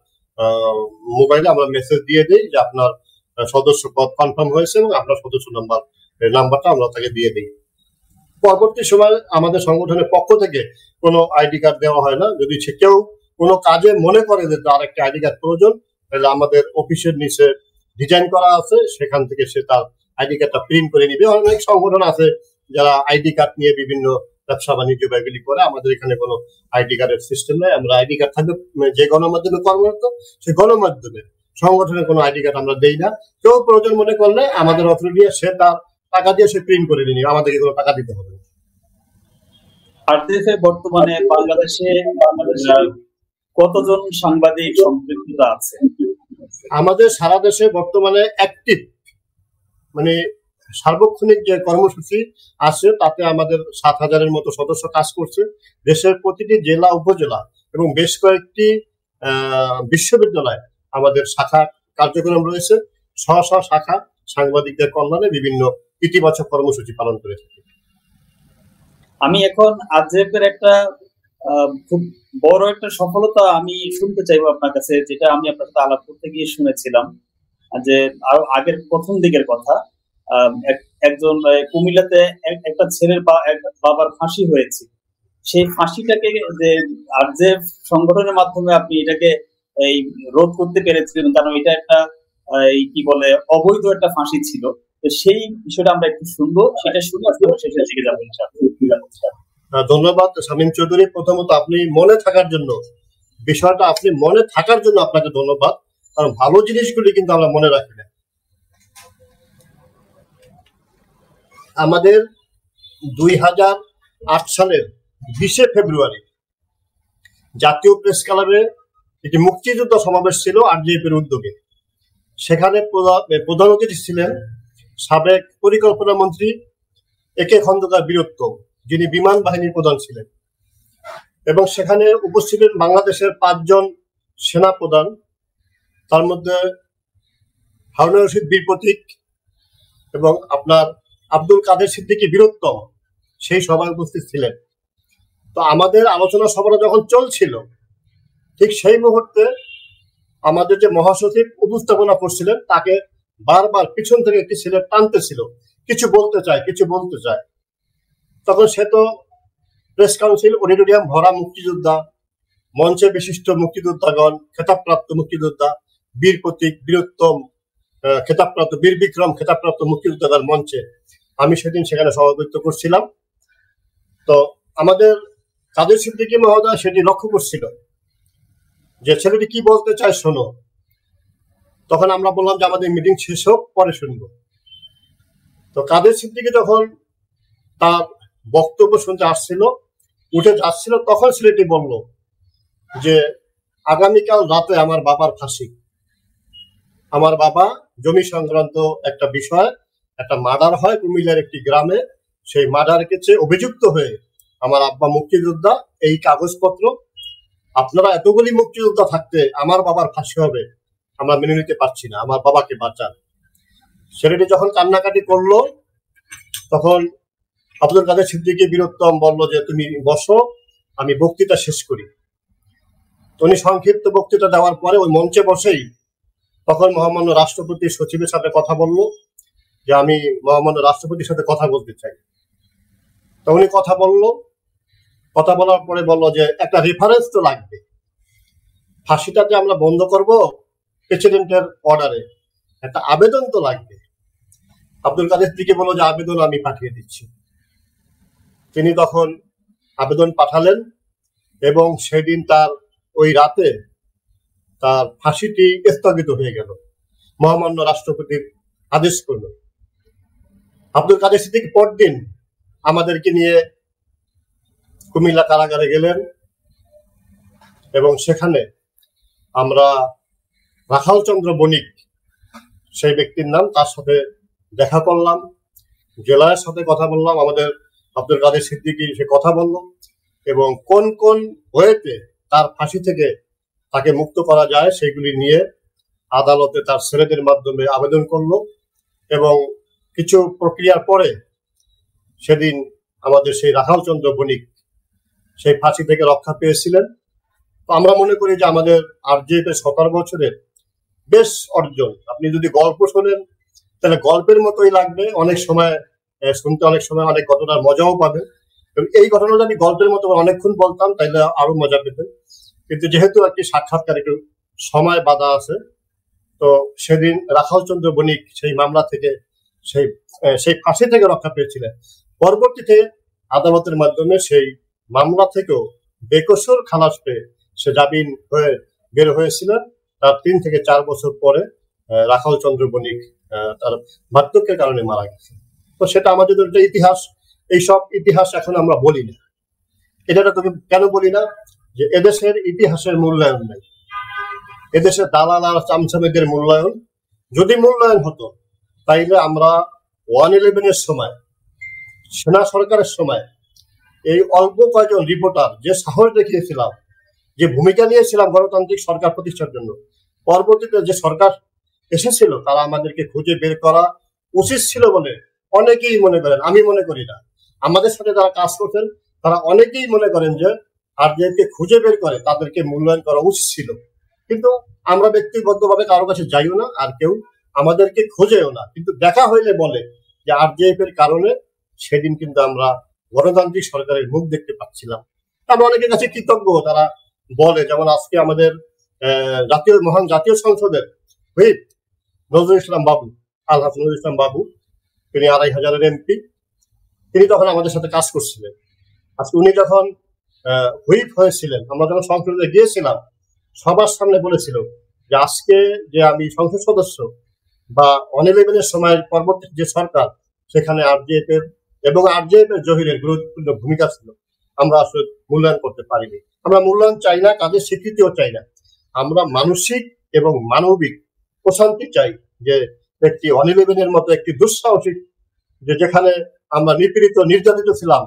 মোবাইলে আমরা মেসেজ দিয়ে দিই যে আপনার সদস্য পদ কনফার্ম হয়েছে এবং আপনার সদস্য নাম্বারটা আমরা তাকে দিয়ে দিই। পরবর্তী সময় আমাদের সংগঠনের পক্ষ থেকে কোনো আইডি কার্ড দেওয়া হয় না। যদি সে কেউ কোনো কাজে মনে করে যে তার একটা আইডি কার্ড প্রয়োজন, তাহলে আমাদের অফিসের নিচে ডিজাইন করা আছে, সেখান থেকে সে তার আইডি কার্ডটা প্রিন্ট করে নিবে। অনেক সংগঠন আছে যারা আইডি কার্ড নিয়ে বিভিন্ন ব্যবসা বাণিজ্য ব্যয়গুলি করে, আমাদের এখানে কোনো আইডি কার্ডের সিস্টেম নাই। আমরা আইডি কার্ড থাকবে যে গণমাধ্যমে কর্মরত সেই গণমাধ্যমে, সংগঠনের কোনো আইডি কার্ড আমরা দেই না। কেউ প্রয়োজন মনে করলে আমাদের অথরিটি সে তার টাকা দিয়ে সে প্রিন্ট করে নিয়ে, আমাদেরকে কোনো টাকা দিতে হবে না। আরজেএফ বর্তমানে বাংলাদেশে কতজন সাংবাদিক সম্পৃক্ততা আছে? আমাদের সারা দেশে বর্তমানে অ্যাক্টিভ মানে সার্বক্ষণিক যে কর্মসূচি আছে তাতে আমাদের 7,000-এর মতো সদস্য কাজ করছে। দেশের প্রতিটি জেলা উপজেলা এবং বেশ কয়েকটি বিশ্ববিদ্যালয় আমাদের শাখা কার্যক্রম রয়েছে। স্ব শাখা সাংবাদিকদের কল্যাণে বিভিন্ন ইতিবাচক কর্মসূচি পালন করে থাকে। আমি এখন আরজেএফ এর একটা খুব বড় একটা সফলতা আমি শুনতে চাইবো আপনার কাছে, যেটা আমি আপনার সাথে আলাপ করতে গিয়ে শুনেছিলাম যে আরো আগের প্রথম দিকের কথা, একজন কুমিল্লাতে একটা ছেলের বাবার ফাঁসি হয়েছে। সেই ফাঁসিটাকে যে আরজেএফ সংগঠনের মাধ্যমে আপনি এটাকে এই রোধ করতে পেরেছিলেন, কারণ এটা একটা কি বলে অবৈধ একটা ফাঁসি ছিল। তো সেই বিষয়টা আমরা একটু শুনবো, সেটা শুনে আজকে শেষের দিকে যাবো ইনশাআল্লাহ। ধন্যবাদ শামীম চৌধুরী। প্রথমত আপনি মনে থাকার জন্য, বিষয়টা আপনি মনে থাকার জন্য আপনাকে ধন্যবাদ, কারণ ভালো জিনিসগুলি কিন্তু আমরা মনে রাখি না। আমাদের 2008 সালের 20 ফেব্রুয়ারি জাতীয় প্রেস ক্লাবে একটি মুক্তিযুদ্ধ সমাবেশ ছিল আরজেএফ এর উদ্যোগে। সেখানে প্রধান অতিথি ছিলেন সাবেক পরিকল্পনা মন্ত্রী একে খন্দকার বীরত্তম, যিনি বিমান বাহিনীর প্রধান ছিলেন, এবং সেখানে উপস্থিত বাংলাদেশের 5 জন সেনা প্রধান, তার মধ্যে হারুন রশিদ বীর প্রতীক এবং আপনার আব্দুল কাদের সিদ্দিকী বীরত্তম সেই সভায় উপস্থিত ছিলেন। তো আমাদের আলোচনা সভাটা যখন চলছিল, ঠিক সেই মুহূর্তে আমাদের যে মহাসচিব উপস্থাপনা করছিলেন তাকে বারবার পিছন থেকে একটি ছেলে টানতেছিল, কিছু বলতে চায়, কিছু বলতে চায়। তখন সে তো প্রেস কাউন্সিল অডিটোরিয়াম ভরা মুক্তিযোদ্ধা, মঞ্চে বিশিষ্ট মুক্তিযোদ্ধাগণ, খেতাবপ্রাপ্ত মুক্তিযোদ্ধা, বীর প্রতীক, বীরত্তম খেতাবপ্রাপ্ত, বীর বিক্রম খেতাবপ্রাপ্ত মুক্তিযোদ্ধাগণ মঞ্চে। আমি সেদিন সেখানে সভাপতিত্ব করছিলাম। তো আমাদের কাদের সিদ্দিকী মহোদয় সেটি লক্ষ্য করছিল যে ছেলেটি কি বলতে চায় শোনো। তখন আমরা বললাম যে আমাদের মিটিং শেষ হোক, পরে শুনবো। তো কাদের সিদ্দিকী যখন তার বক্তব্য শুনতে আসছিল, উঠে যাচ্ছিল, তখন ছেলেটি বলল যে আগামীকাল রাতে আমার বাবার ফাঁসি। আমার বাবা জমি সংক্রান্ত একটা বিষয়, একটা মার্ডার হয় কুমিল্লার একটি গ্রামে। সেই মার্ডার কেসে অভিযুক্ত হয়ে আমার আব্বা মুক্তিযোদ্ধা, এই কাগজপত্র, আপনারা এতগুলি মুক্তিযোদ্ধা থাকতে আমার বাবার ফাঁসি হবে, আমরা মেনে নিতে পারছি না, আমার বাবাকে বাঁচান। ছেলেটি যখন কান্নাকাটি করলো তখন আব্দুল কাদের সিদ্দিকী বীরোত্তম বলল যে তুমি বসো, আমি বক্তৃতা শেষ করি। উনি সংক্ষিপ্ত বক্তৃতা দেওয়ার পরে ওই মঞ্চে বসেই তখন মহামান্য রাষ্ট্রপতি সচিবের সাথে কথা বলল যে আমি মহামান্য রাষ্ট্রপতির সাথে কথা বলতে চাই। তো উনি কথা বলার পরে বলল যে একটা রেফারেন্স তো লাগবে, ফাঁসিটাকে আমরা বন্ধ করব প্রেসিডেন্টের অর্ডারে, একটা আবেদন তো লাগবে। আব্দুল কাদের সিদ্দিকী বলল যে আবেদন আমি পাঠিয়ে দিচ্ছি। তিনি তখন আবেদন পাঠালেন এবং সেদিন তার ওই রাতে তার ফাঁসিটি স্থগিত হয়ে গেল মহামান্য রাষ্ট্রপতির আদেশ করল। আব্দুল কাদের সিদ্দিকী পরদিন আমাদেরকে নিয়ে কুমিল্লা কারাগারে গেলেন এবং সেখানে আমরা রাখাল চন্দ্র বণিক, সেই ব্যক্তির নাম, তার সাথে দেখা করলাম, জেলার সাথে কথা বললাম, আমাদের আব্দুল কাদের সিদ্দিকী সে কথা বলল এবং কোন কোন ওয়েতে তার ফাঁসি থেকে তাকে মুক্ত করা যায় সেগুলি নিয়ে আদালতে তার ছেলেদের মাধ্যমে আবেদন করলো এবং কিছু প্রক্রিয়ার পরে সেদিন আমাদের সেই রাখাল চন্দ্র বণিক সেই ফাঁসি থেকে রক্ষা পেয়েছিলেন। তো আমরা মনে করি যে আমাদের আরজেএফ এর 17 বছরের বেশ অর্জন। আপনি যদি গল্প শোনেন তাহলে গল্পের মতোই লাগবে, অনেক সময় শুনতে অনেক সময় অনেক ঘটনার মজাও পাবেন। এই ঘটনা যদি গল্পের মতো অনেকক্ষণ বলতাম তাহলে আরো মজা পেতেন, কিন্তু যেহেতু একটি সাক্ষাৎকার একটু সময় বাধা আছে, তো সেদিন রাখাল চন্দ্র বণিক সেই মামলা থেকে সেই ফাঁসি থেকে রক্ষা পেয়েছিলেন। পরবর্তীতে আদালতের মাধ্যমে সেই মামলা থেকেও বেকসুর খালাস পেয়ে সে জামিন হয়ে বের হয়েছিলেন। তার 3 থেকে 4 বছর পরে রাখাল চন্দ্র বণিক তার বার্ধক্যের কারণে মারা গেছে। তো সেটা আমাদের একটা ইতিহাস। এইসব ইতিহাস এখন আমরা বলি না। এটা তুমি কেন বলি না? যে এদেশের ইতিহাসের মূল্যায়ন নেই, এদেশের দালাল আর চামচামেদের মূল্যায়ন। যদি মূল্যায়ন হতো তাইলে আমরা 111-এর সময়, সেনা সরকারের সময় এই অল্প কয়েকজন রিপোর্টার যে সাহস দেখিয়েছিলাম, যে ভূমিকা নিয়েছিলাম গণতান্ত্রিক সরকার প্রতিষ্ঠার জন্য, পরবর্তীতে যে সরকার এসেছিল তারা আমাদেরকে খুঁজে বের করা উচিত ছিল বলে অনেকেই মনে করেন, আমি মনে করি না। আমাদের সাথে যারা কাজ করছেন তারা অনেকেই মনে করেন যে আরজেএফকে খুঁজে বের করে তাদেরকে মূল্যায়ন করা উচিত ছিল। কিন্তু আমরা ব্যক্তিগতভাবে কারো কাছে যাইও না, আর কেউ আমাদেরকে খোঁজেও না, কিন্তু দেখা হইলে বলে যে আরজেএফ এর কারণে সেদিন কিন্তু আমরা গণতান্ত্রিক সরকারের মুখ দেখতে পাচ্ছিলাম। আমরা অনেকের কাছে কৃতজ্ঞ, তারা বলে, যেমন আজকে আমাদের মহান জাতীয় সংসদের হুইপ নজরুল ইসলাম বাবু, আলহাজ নজরুল ইসলাম বাবু, তিনি 2500-এর এমপি, তিনি তখন আমাদের সাথে কাজ করছিলেন। আজকে উনি যখন হুইপ হয়েছিলেন, আমরা যখন সংসদে গিয়েছিলাম, সবার সামনে বলেছিল যে আজকে যে আমি সংসদ সদস্য বা 111-এর সময় পরবর্তী যে সরকার, সেখানে আরজেএফ এর এবং আরজেএফ এর জহিরের গুরুত্বপূর্ণ ভূমিকা ছিল, আমরা আসলে মূল্যায়ন করতে পারিনি। আমরা মূল্যায়ন চাই না, কাজের স্বীকৃতিও চাই না। আমরা মানসিক এবং মানবিক প্রশান্তি চাই, যে একটি 111-এর মতো একটি দুঃসাহসিক, যেখানে আমরা নিপীড়িত নির্যাতিত ছিলাম,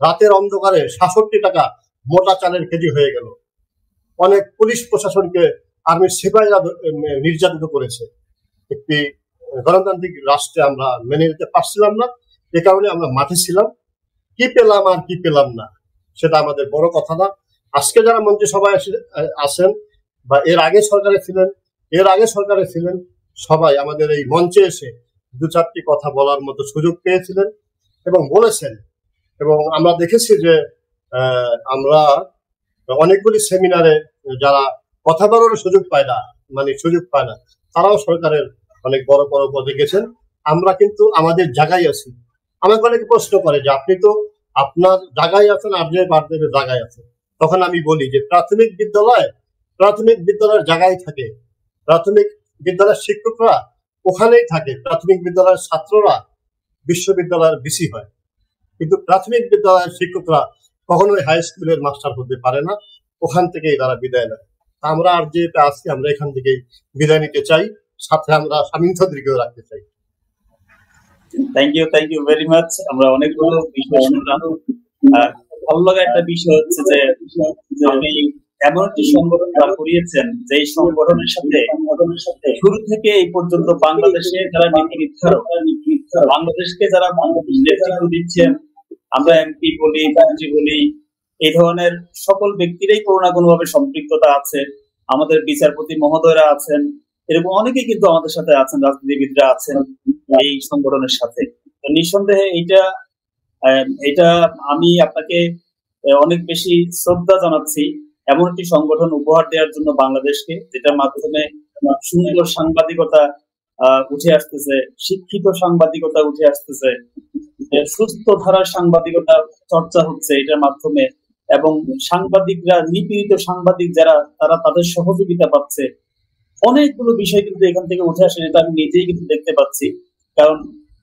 রাতের অন্ধকারে 66 টাকা মোটা চালের কেজি হয়ে গেল, অনেক পুলিশ প্রশাসনকে আর্মির সিপাহীরা নির্যাতিত করেছে, একটি গণতান্ত্রিক রাষ্ট্রে আমরা মেনে নিতে পারছিলাম না। এ কারণে আমরা মাঠে ছিলাম। কি পেলাম আর কি পেলাম না সেটা আমাদের বড় কথা না। আজকে যারা মন্ত্রিসভায় আসেন বা এর আগে সরকারে ছিলেন, সবাই আমাদের এই মঞ্চে এসে 2-4টি কথা বলার মতো সুযোগ পেয়েছিলেন এবং বলেছেন। এবং আমরা দেখেছি যে আমরা অনেকগুলি সেমিনারে যারা কথা বলার সুযোগ পায় না, তারাও সরকারের অনেক বড় বড় পদে গেছেন। আমরা কিন্তু আমাদের জায়গায় আছি। আমাকে অনেকে প্রশ্ন করে যে আপনি তো আপনার জায়গায় আছেন, আরজেএফ জায়গায় আছে। তখন আমি বলি যে প্রাথমিক বিদ্যালয়ের জায়গায় থাকে, প্রাথমিক বিদ্যালয়ের শিক্ষকরা ওখানেই থাকে, প্রাথমিক বিদ্যালয়ের ছাত্ররা বিশ্ববিদ্যালয়ের ভিসি হয়, কিন্তু প্রাথমিক বিদ্যালয়ের শিক্ষকরা কখনোই হাই স্কুলের মাস্টার হতে পারে না, ওখান থেকেই তারা বিদায় নেয়। আমরা আর যে আজকে আমরা এখান থেকে বিদায় নিতে চাই, সাথে আমরা শামীম চৌধুরীকেও রাখতে চাই। Thank you very much. আমরা অনেকগুলো বিষয় শুনলাম। ভালো লাগা একটা বিষয় হচ্ছে যে আপনি এমন একটি সংগঠন দাঁড় করিয়েছেন যে এই সংগঠনের সাথে শুরু থেকে এই পর্যন্ত বাংলাদেশে যারা নীতি নির্ধারক, বাংলাদেশকে যারা নেতৃত্ব দিচ্ছেন, আমরা এমপি বলি, মন্ত্রী বলি, এই ধরনের সকল ব্যক্তিরাই কোনো না কোনো ভাবে সম্পৃক্ততা আছে। আমাদের বিচারপতি মহোদয়রা আছেন, এরকম অনেকেই কিন্তু আমাদের সাথে আছেন, রাজনীতিবিদরা আছেন এই সংগঠনের সাথে। তো নিঃসন্দেহে এটা আমি আপনাকে অনেক বেশি শ্রদ্ধা জানাচ্ছি এমন একটি সংগঠন উপহার দেওয়ার জন্য বাংলাদেশকে, যেটার মাধ্যমে সুন্দর সাংবাদিকতা উঠে আসতেছে, শিক্ষিত সাংবাদিকতা উঠে আসতেছে, সুস্থ ধারার সাংবাদিকতা চর্চা হচ্ছে এটার মাধ্যমে, এবং সাংবাদিকরা, নিপীড়িত সাংবাদিক যারা, তারা তাদের সহযোগিতা পাচ্ছে। অনেকগুলো বিষয় কিন্তু এখান থেকে উঠে আসে, যেটা আমি নিজেই কিন্তু দেখতে পাচ্ছি। কারণ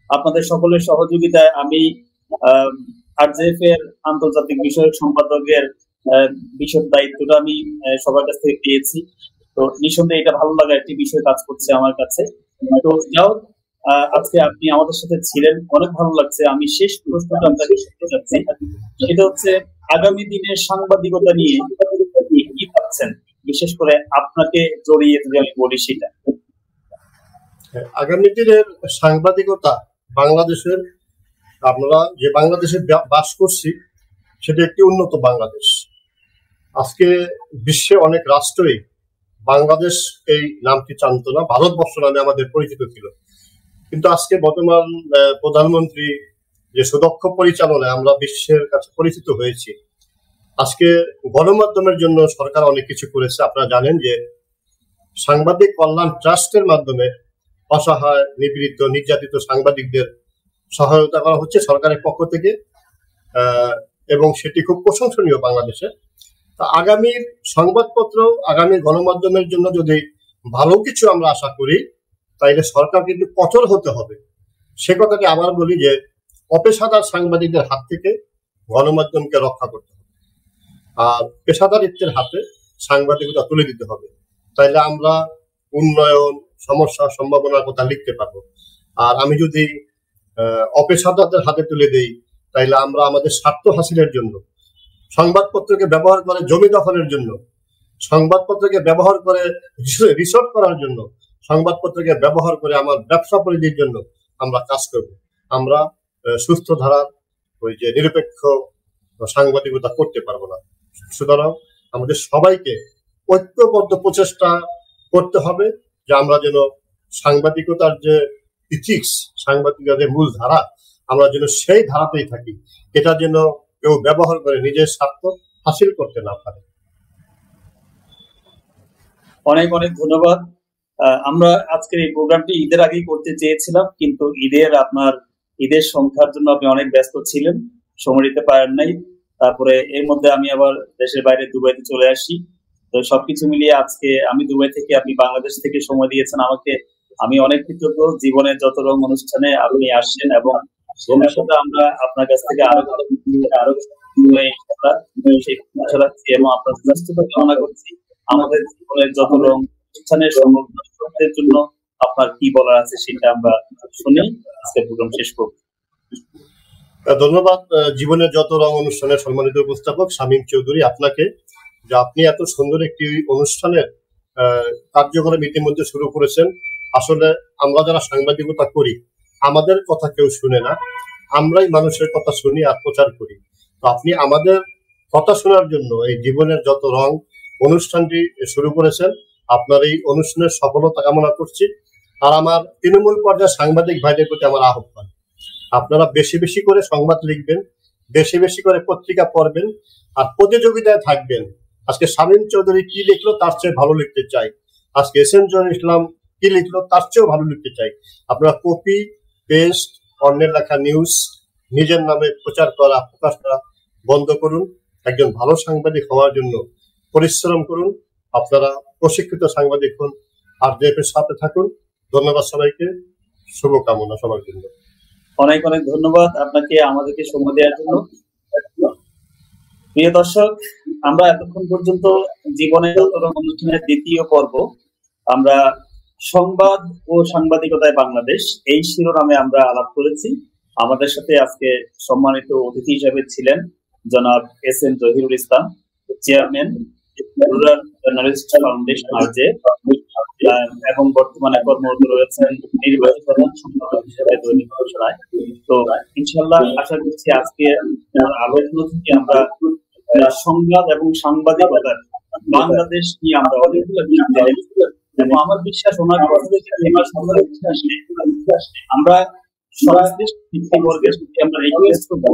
আপনাদের সকলের সহযোগিতায় আমি আরজেএফ এর আন্তর্জাতিক বিষয়ক সম্পাদকের বিষয়ের দায়িত্বটা আমি সবার কাছ থেকে পেয়েছি। তো নিঃসন্দেহে এটা ভালো লাগা একটি বিষয় কাজ করছে আমার কাছে। তো যাও, আজকে আপনি আমাদের সাথে ছিলেন, অনেক ভালো লাগছে। আমি শেষ প্রশ্নটা আপনাকে করতে চাচ্ছি, সেটা হচ্ছে আগামী দিনের সাংবাদিকতা নিয়ে কি ভাবছেন, বিশেষ করে আপনাকে জড়িয়ে যদি আমি বলি সেটা। আগামী দিনের সাংবাদিকতা, বাংলাদেশের, আমরা যে বাংলাদেশে বাস করছি সেটা একটি উন্নত বাংলাদেশ। আজকে বিশ্বে অনেক রাষ্ট্রই বাংলাদেশ এই নামটি জানতো না, ভারতবর্ষ নামে আমাদের পরিচিত ছিল। কিন্তু আজকে বর্তমান প্রধানমন্ত্রী যে সুদক্ষ পরিচালনায় আমরা বিশ্বের কাছে পরিচিত হয়েছি। আজকে গণমাধ্যমের জন্য সরকার অনেক কিছু করেছে। আপনারা জানেন যে সাংবাদিক কল্যাণ ট্রাস্টের মাধ্যমে অসহায়, নিপীড়িত, নির্যাতিত সাংবাদিকদের সহায়তা করা হচ্ছে সরকারের পক্ষ থেকে, এবং সেটি খুব প্রশংসনীয় বাংলাদেশে। তা আগামীর সংবাদপত্র, আগামী গণমাধ্যমের জন্য যদি ভালো কিছু আমরা আশা করি, তাইলে সরকার কিন্তু কঠোর হতে হবে। সে কথাটি আবার বলি যে অপেশাদার সাংবাদিকদের হাত থেকে গণমাধ্যমকে রক্ষা করতে হবে, আর পেশাদারিত্বের হাতে সাংবাদিকতা তুলে দিতে হবে। তাইলে আমরা উন্নয়ন, সমস্যা, সম্ভাবনার কথা লিখতে পারবো। আর আমি যদি অপেশাদারদের হাতে তুলে দেই, তাইলে আমরা আমাদের স্বার্থ হাসিলের জন্য, সংবাদপত্রকে ব্যবহার করে জমি দখলের জন্য, সংবাদপত্রকে ব্যবহার করে রিসোর্ট করার জন্য, সংবাদপত্রকে ব্যবহার করে আমার ব্যবসা পরিধির জন্য আমরা কাজ করব। আমরা সুস্থ ধারার ওই যে নিরপেক্ষ সাংবাদিকতা করতে পারবো না। সুতরাং আমাদের সবাইকে ঐক্যবদ্ধ প্রচেষ্টা করতে হবে যে আমরা যেন সাংবাদিকতার যে ইথিক্স, সাংবাদিকতার যে মূল ধারা, আমরা যেন সেই ধারাতেই থাকি। এটা যেন কেউ ব্যবহার করে নিজের স্বার্থ হাসিল করতে না পারে। অনেক অনেক ধন্যবাদ। আমরা আজকের এই প্রোগ্রামটি ঈদের আগেই করতে চেয়েছিলাম, কিন্তু ঈদের সংখ্যার জন্য আপনি অনেক ব্যস্ত ছিলেন, সময় দিতে পারেন নাই। তারপরে এর মধ্যে আমি আবার দেশের বাইরে দুবাইতে চলে আসি। তো সবকিছু মিলিয়ে আজকে আমি দুবাই থেকে, আপনি বাংলাদেশ থেকে সময় দিয়েছেন আমাকে, আমি অনেক কৃতজ্ঞ। জীবনের যত রং অনুষ্ঠানে আপনি আসছেন, এবং ভবিষ্যতে আমরা আপনার কাছ থেকে আরো এবং আপনার সুস্থতা কামনা করছি। আমাদের জীবনের যত রং অনুষ্ঠানের সংগঠনের জন্য আপনার কি বলার আছে সেটা আমরা শুনে আজকে প্রোগ্রাম শেষ করব। ধন্যবাদ। জীবনের যত রং অনুষ্ঠানের সম্মানিত উপস্থাপক শামীম চৌধুরী, আপনাকে, যে আপনি এত সুন্দর একটি অনুষ্ঠানের কার্যক্রম ইতিমধ্যে শুরু করেছেন। আসলে আমরা যারা সাংবাদিকতা করি, আমাদের কথা কেউ শুনে না, আমরাই মানুষের কথা শুনি আর প্রচার করি। তো আপনি আমাদের কথা শোনার জন্য এই জীবনের যত রং অনুষ্ঠানটি শুরু করেছেন। আপনার এই অনুষ্ঠানের সফলতা কামনা করছি। আর আমার তৃণমূল পর্যায়ে সাংবাদিক ভাইদের প্রতি আমার আহ্বান, আপনারা বেশি বেশি করে সংবাদ লিখবেন, বেশি বেশি করে পত্রিকা পড়বেন, আর প্রতিযোগিতায় থাকবেন। আজকে শামীম চৌধুরী কি লিখলো তার চেয়ে ভালো লিখতে চাই, আজকে এস এম জহিরুল ইসলাম কি লিখলো তার চেয়েও ভালো লিখতে চাই। আপনারা কপি পেস্ট, অন্যের লেখা নিউজ নিজের নামে প্রচার করা, প্রকাশ করা বন্ধ করুন। একজন ভালো সাংবাদিক হওয়ার জন্য পরিশ্রম করুন। আপনারা প্রশিক্ষিত সাংবাদিক হন, আরজেএফ এর সাথে থাকুন। ধন্যবাদ সবাইকে, শুভকামনা সবার জন্য। অনেক অনেক ধন্যবাদ আপনাকে আমাদেরকে সময় দেওয়ার জন্য। প্রিয় দর্শক, আমরা এতক্ষণ পর্যন্ত জীবনে অনুষ্ঠানের দ্বিতীয় পর্ব আমরা সংবাদ ও সাংবাদিকতায় বাংলাদেশ এই শিরোনামে আমরা আলাপ করেছি। আমাদের সাথে আজকে সম্মানিত অতিথি হিসেবে ছিলেন জনাব S M. Zahirul Islam, chairman rural journalist foundation RJ, এবং বর্তমানে কর্মরত রয়েছেন নির্বাহী প্রধান সম্পাদক হিসেবে দৈনিক ঘোষণায়। তো ইনশাআল্লাহ আশা করছি আজকে আলোচনা থেকে আমরা সংবাদ এবং সাংবাদিকতার বাংলাদেশ নিয়ে আমরা অনেকগুলো বিষয়, এবং আমার বিশ্বাস ওনার আমরা সংশ্লিষ্ট ব্যক্তিবর্গের প্রতি আমরা রিকোয়েস্ট করবো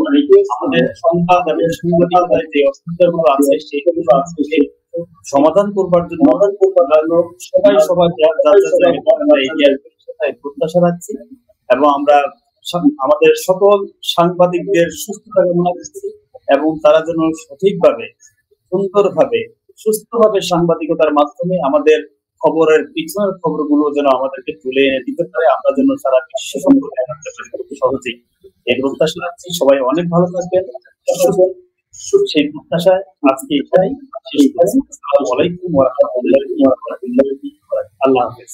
আমাদের সংবাদ এবং সাংবাদিকতার যে অসুবিধাগুলো আছে সেইগুলো সমাধান করবার জন্য সবাই প্রত্যাশা রাখছি, এবং আমরা আমাদের সকল সাংবাদিকদের সুস্থতা কামনা করছি এবং তারা যেন সঠিকভাবে, সুন্দরভাবে, সুস্থভাবে সাংবাদিকতার মাধ্যমে আমাদের খবরের পিছনের খবরগুলো যেন আমাদেরকে তুলে এনে দিতে পারে, আমরা যেন সারা বিশ্ব সম্পর্কে জানতে পারি খুব সহজেই। এই প্রত্যাশা রাখছি। সবাই অনেক ভালো থাকবেন। সেই প্রত্যাশায় আজকে এটাই শেষ করছি। আসসালামু আলাইকুম ওয়া রাহমাতুল্লাহি ওয়া বারাকাতুহু। আল্লাহ হাফেজ।